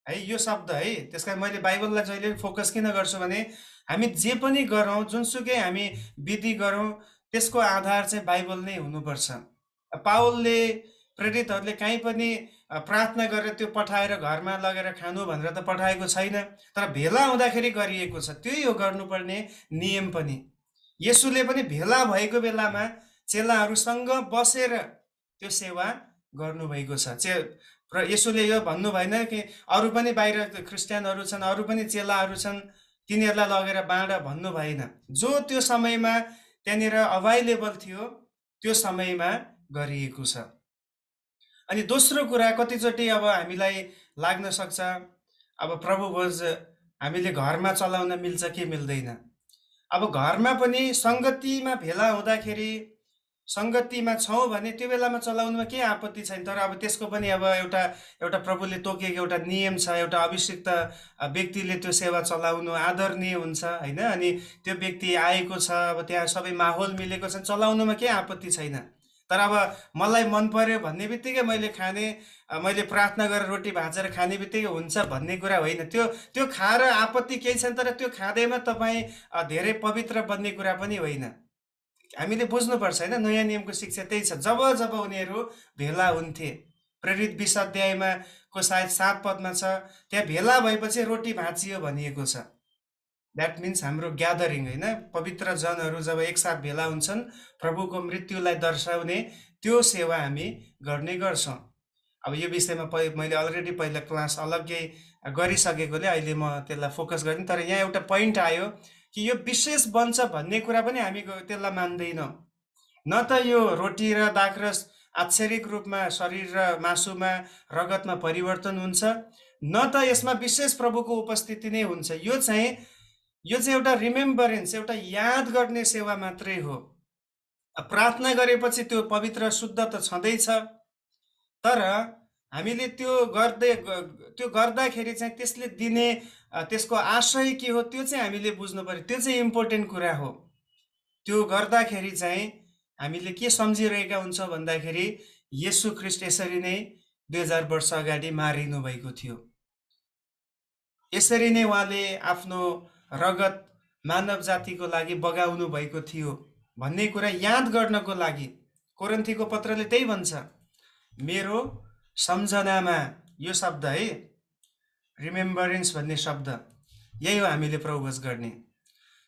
है, यो शब्द है। त्यसकारण मैले बाइबललाई जहिले फोकस किन गर्छु भने हामी जे पनि गरौँ, जुनसुकै हामी विधि गरौँ, त्यसको आधार चाहिँ बाइबल नै हुनुपर्छ। पावलले, प्रेरितहरूले कहीँ पनि प्रार्थना गरेर त्यो पठाएर घरमा लगेर खानु भनेर त पठाएको छैन, तर भेला हुँदाखेरि गरिएको छ। त्यही हो गर्नुपर्ने नियम पनि। येशूले पनि भेला भएको बेलामा चेलाहरूसँग बसेर त्यो सेवा गर्नुभएको छ। र येशूले यो भन्नु भएन कि अरू पनि बाहिर क्रिस्चियनहरू छन्, अरू पनि चेलाहरू छन्, तिनीहरूलाई लगेर बाँड भन्नु भएन। जो त्यो समयमा त्यहाँनिर अभाइलेबल थियो त्यो समयमा गरिएको छ। अनि दोस्रो कुरा, कतिचोटि अब हामीलाई लाग्न सक्छ अब प्रभु भोज हामीले घरमा चलाउन मिल्छ कि मिल्दैन। अब घरमा पनि संगतिमा भेला हुँदाखेरि, संगतिमा छौँ भने त्यो बेलामा चलाउनुमा के आपत्ति छैन। तर अब त्यसको पनि अब एउटा प्रभुले तोकेको एउटा नियम छ। एउटा अभिषिक्त व्यक्तिले त्यो सेवा चलाउनु आदरणीय हुन्छ हैन। अनि त्यो व्यक्ति आएको छ, अब त्यहाँ सबै माहौल मिलेको छ, चलाउनुमा के आपत्ति छैन। तर अब मलाई मन पर्यो भन्ने बित्तिकै मैले खाने, मैले प्रार्थना गरेर रोटी भाँचेर खाने बित्तिकै हुन्छ भन्ने कुरा होइन। त्यो खाएर आपत्ति केही छैन, तर त्यो खाँदैमा तपाईँ धेरै पवित्र बन्ने कुरा पनि होइन। हामीले बुझ्नुपर्छ हैन। नयाँ नियमको शिक्षा त्यही छ। जब जब उनीहरू भेला हुन्थे, प्रेरित 20 अध्यायमा को सायद 7 पदमा छ, त्यहाँ भेला भएपछि रोटी भाँचियो भनिएको छ। द्याट मिन्स हाम्रो ग्यादरिङ हैन। पवित्र जनहरू जब एकसाथ भेला हुन्छन्, प्रभुको मृत्युलाई दर्शाउने त्यो सेवा हामी गर्ने गर्छौँ। अब यो विषयमा मैले अलरेडी पहिला क्लास अलग्गै गरिसकेकोले अहिले म त्यसलाई फोकस गर्ने। तर यहाँ एउटा पोइन्ट आयो कि यो विशेष बन्छ भन्ने कुरा पनि हामी त्यसलाई मान्दैनौँ। न त यो रोटी र दाखरस आच्छेरिक रूपमा शरीर र मासुमा, रगतमा परिवर्तन हुन्छ, न त यसमा विशेष प्रभुको उपस्थिति नै हुन्छ। यो चाहिँ एउटा रिमेम्बरेन्स, एउटा याद गर्ने सेवा मात्रै हो। प्रार्थना गरेपछि त्यो पवित्र शुद्ध त छँदैछ, तर हामीले त्यो गर्दाखेरि चाहिँ त्यसले दिने त्यसको आशय के हो त्यो चाहिँ हामीले बुझ्नु पर्यो। त्यो चाहिँ इम्पोर्टेन्ट कुरा हो। त्यो गर्दाखेरि चाहिँ हामीले के सम्झिरहेका हुन्छौँ भन्दाखेरि येशू ख्रीष्ट यसरी नै 2000 वर्ष अगाडि मारिनु भएको थियो, यसरी नै उहाँले आफ्नो रगत मानव जातिको लागि बगाउनु भएको थियो भन्ने कुरा याद गर्नको लागि कोरिन्थीको पत्रले त्यही भन्छ, मेरो सम्झनामा। यो शब्द है, रिमेम्बरेन्स भन्ने शब्द, यही हो हामीले प्रभु भोज गर्ने।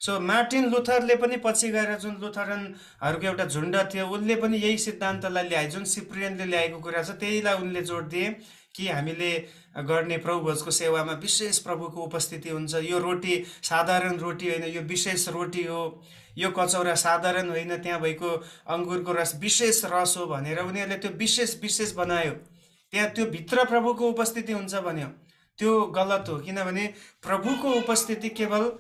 सो मार्टिन लुथरले पनि पछि गएर, जुन लुथरनहरूको एउटा झुन्ड थियो, उनले पनि यही सिद्धान्तलाई ल्याए, जुन सिप्रियनले ल्याएको कुरा छ त्यहीलाई उनले जोड दिए कि हामीले गर्ने प्रभु भोजको सेवामा विशेष प्रभुको उपस्थिति हुन्छ। यो रोटी साधारण रोटी होइन, यो विशेष रोटी हो। यो कचौरा साधारण होइन, त्यहाँ भएको अङ्गुरको रस विशेष रस हो भनेर उनीहरूले त्यो विशेष विशेष बनायो। त्यहाँ त्यो भित्र प्रभुको उपस्थिति हुन्छ भन्यो, त्यो गलत हो। किनभने प्रभुको उपस्थिति केवल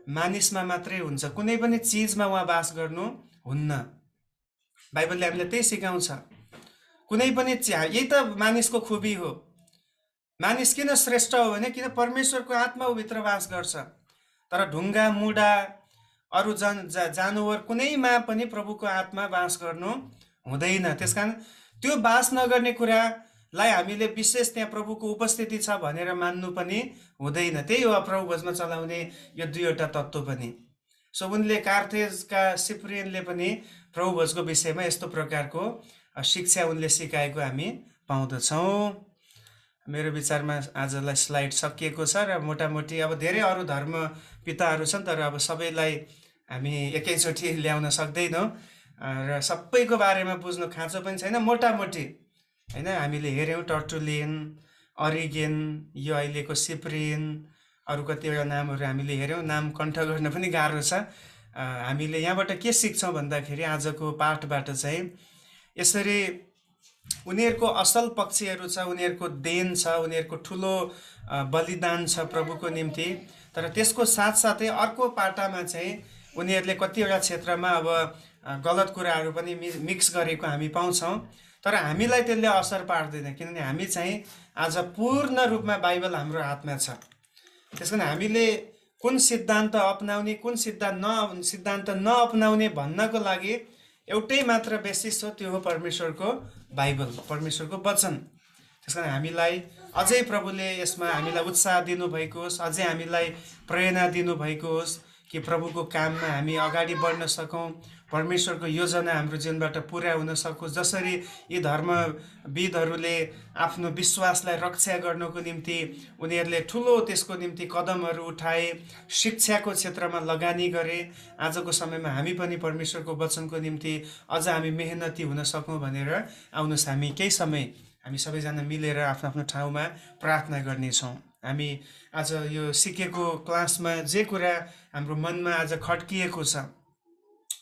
मानिसमा मात्रै हुन्छ, कुनै पनि चिजमा उहाँ बास गर्नु हुन्न। बाइबलले हामीलाई त्यही सिकाउँछ। कुनै पनि यही त मानिसको खुबी हो। मानिस किन श्रेष्ठ हो भने किन परमेश्वरको आत्मा भित्र वास गर्छ। तर ढुङ्गा, मुढा, अरू जानवर कुनैमा पनि प्रभुको आत्मा वास गर्नु हुँदैन। त्यसकारण त्यो वास नगर्ने कुरालाई हामीले विशेष त्यहाँ प्रभुको उपस्थिति छ भनेर मान्नु पनि हुँदैन। त्यही हो प्रभु भोजमा चलाउने यो दुईवटा तत्त्व पनि। सो उनले कार्थेजका सिप्रियनले पनि प्रभु भोजको विषयमा यस्तो प्रकारको शिक्षा उनले सिकाएको हामी पाउँदछौँ। मेरो विचारमा आजलाई स्लाइड सकिएको छ र मोटामोटी अब धेरै अरू धर्म पिताहरू छन्, तर अब सबैलाई हामी एकैचोटि ल्याउन सक्दैनौँ र सबैको बारेमा बुझ्नु खाँचो पनि छैन। मोटामोटी होइन, हामीले हेऱ्यौँ टर्टुलियन, अरिगेन, यो अहिलेको सिप्रियन, अरू कतिवटा नामहरू हामीले हेऱ्यौँ। नाम कण्ठ गर्न पनि गाह्रो छ। हामीले यहाँबाट के सिक्छौँ भन्दाखेरि आजको पाठबाट चाहिँ यसरी उनीहरूको असल पक्षहरू छ, उनीहरूको देन छ, उनीहरूको ठुलो बलिदान छ प्रभुको निम्ति। तर त्यसको साथसाथै अर्को पाटामा चाहिँ उनीहरूले कतिवटा क्षेत्रमा अब गलत कुराहरू पनि मिक्स गरेको हामी पाउँछौँ। तर हामीलाई त्यसले असर पार्दैन, किनभने हामी चाहिँ आज पूर्ण रूपमा बाइबल हाम्रो हातमा छ। त्यस कारण हामीले कुन सिद्धान्त अपनाउने, कुन सिद्धान्त नअपनाउने भन्नको लागि एउटै मात्र बेसिस हो, त्यो हो परमेश्वरको बाइबल, परमेश्वरको वचन। त्यस कारण हामीलाई अझै प्रभुले यसमा हामीलाई उत्साह दिनुभएको होस्, अझै हामीलाई प्रेरणा दिनुभएको होस् कि प्रभुको काममा हामी अगाडि बढ्न सकौँ, परमेश्वरको योजना हाम्रो जीवनबाट पुरा हुन सकोस्। जसरी यी धर्मविदहरूले आफ्नो विश्वासलाई रक्षा गर्नको निम्ति उनीहरूले ठुलो त्यसको निम्ति कदमहरू उठाए, शिक्षाको क्षेत्रमा लगानी गरे, आजको समयमा हामी पनि परमेश्वरको वचनको निम्ति अझ हामी मेहनती हुन सकौँ भनेर आउनुहोस् हामी केही समय हामी सबैजना मिलेर आफ्नो आफ्नो ठाउँमा प्रार्थना गर्नेछौँ। हामी आज यो सिकेको क्लासमा जे कुरा हाम्रो मनमा आज खड्किएको छ,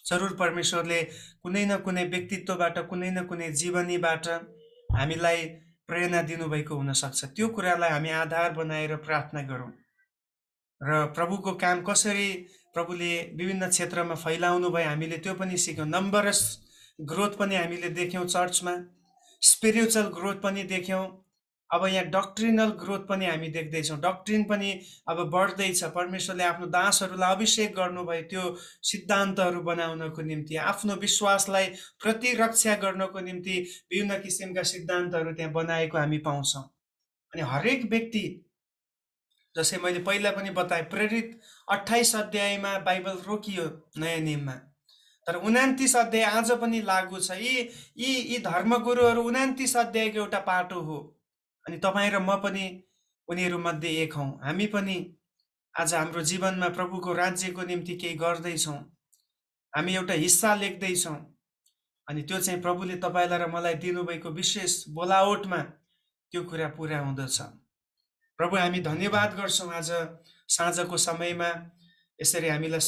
जरुर परमेश्वरले कुनै न कुनै व्यक्तित्वबाट, कुनै न कुनै जीवनीबाट हामीलाई प्रेरणा दिनुभएको हुनसक्छ। त्यो कुरालाई हामी आधार बनाएर प्रार्थना गरौँ र प्रभुको काम कसरी प्रभुले विभिन्न क्षेत्रमा फैलाउनु भयो हामीले त्यो पनि सिक्यौँ। नम्बरस ग्रोथ पनि हामीले देख्यौँ चर्चमा, स्पिरिचुअल ग्रोथ पनि देख्यौँ। अब यहाँ डक्ट्रिनल ग्रोथ पनि हामी देख्दैछौँ। डक्ट्रिन पनि अब बढ्दैछ। परमेश्वरले आफ्नो दासहरूलाई अभिषेक गर्नुभयो त्यो सिद्धान्तहरू बनाउनको निम्ति, आफ्नो विश्वासलाई प्रतिरक्षा गर्नको निम्ति विभिन्न किसिमका सिद्धान्तहरू त्यहाँ बनाएको हामी पाउँछौँ। अनि हरेक व्यक्ति, जसै मैले पहिला पनि बताएँ, प्रेरित 28 अध्यायमा बाइबल रोकियो नयाँ नियममा, तर 29 अध्याय आज पनि लागू छ। यी धर्मगुरुहरू 29 अध्यायको एउटा पाटो हो। अनि तपाईँ र म पनि उनीहरूमध्ये एक हौँ। हामी पनि आज हाम्रो जीवनमा प्रभुको राज्यको निम्ति केही गर्दैछौँ, हामी एउटा हिस्सा लेख्दैछौँ। अनि त्यो चाहिँ प्रभुले तपाईँलाई र मलाई दिनुभएको विशेष बोलावटमा त्यो कुरा पुरा हुँदछ। प्रभु हामी धन्यवाद गर्छौँ आज साँझको समयमा यसरी हामीलाई